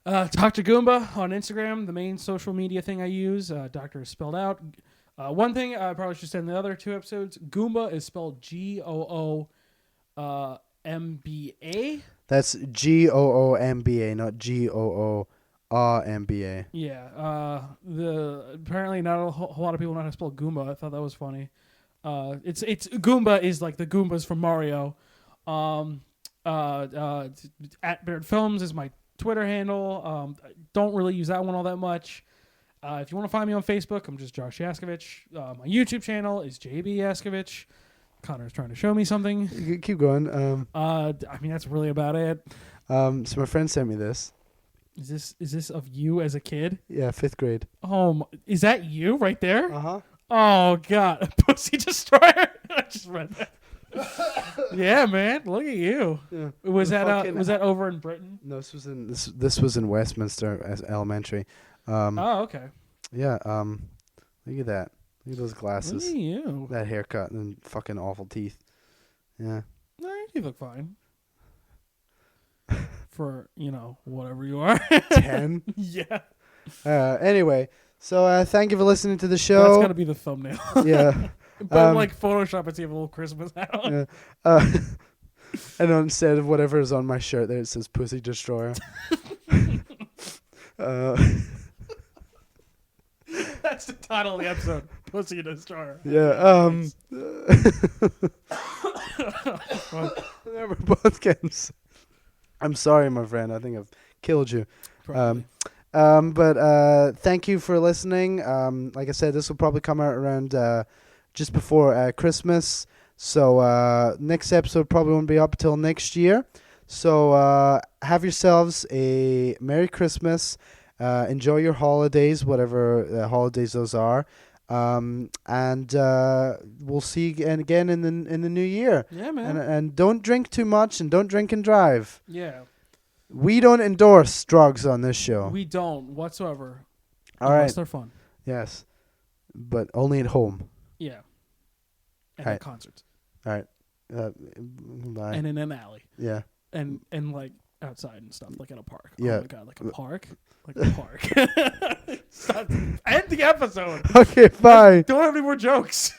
Dr. Goomba on Instagram, the main social media thing I use. Doctor is spelled out. One thing I probably should say in the other two episodes, Goomba is spelled GOOMBA. That's GOOMBA, not GOOMBA. Yeah. Apparently not a whole lot of people know how to spell Goomba. I thought that was funny. It's Goomba is like the Goombas from Mario. At Baird Films is my Twitter handle. I don't really use that one all that much. If you want to find me on Facebook, I'm just Josh Yaskovich. My YouTube channel is JB Yaskovich. Connor's trying to show me something. Keep going. I mean, that's really about it. So my friend sent me this. Is this of you as a kid? Yeah, 5th grade. Oh, is that you right there? Uh-huh. Oh God, Pussy Destroyer. I just read that. Yeah, man, look at you. Yeah. Was that over in Britain? No, this was in Westminster as elementary. Oh, okay. Yeah. Look at that. Look at those Look glasses. at you. That haircut and fucking awful teeth. Yeah. No, you look fine. For, whatever you are. 10. Yeah. Anyway, so thank you for listening to the show. That's got to be the thumbnail. Yeah. But like Photoshop and see a little Christmas hat on. Yeah. And instead of whatever is on my shirt there, it says Pussy Destroyer. That's the title of the episode. Pussy Destroyer. Yeah. We're both getting I'm sorry, my friend. I think I've killed you. Probably. But thank you for listening. Like I said, this will probably come out around just before Christmas. So next episode probably won't be up till next year. So have yourselves a Merry Christmas. Enjoy your holidays, whatever holidays those are. And we'll see you again in the new year. Yeah, man. And don't drink too much and don't drink and drive. Yeah. We don't endorse drugs on this show. We don't whatsoever. All unless right. they're fun. Yes. But only at home. Yeah. And Right. at concerts. All right. Bye. And in an alley. Yeah. And like outside and stuff, like in a park. Yeah. Oh my God, like a park? Like a park. Stop. End the episode. Okay, bye. Don't have any more jokes.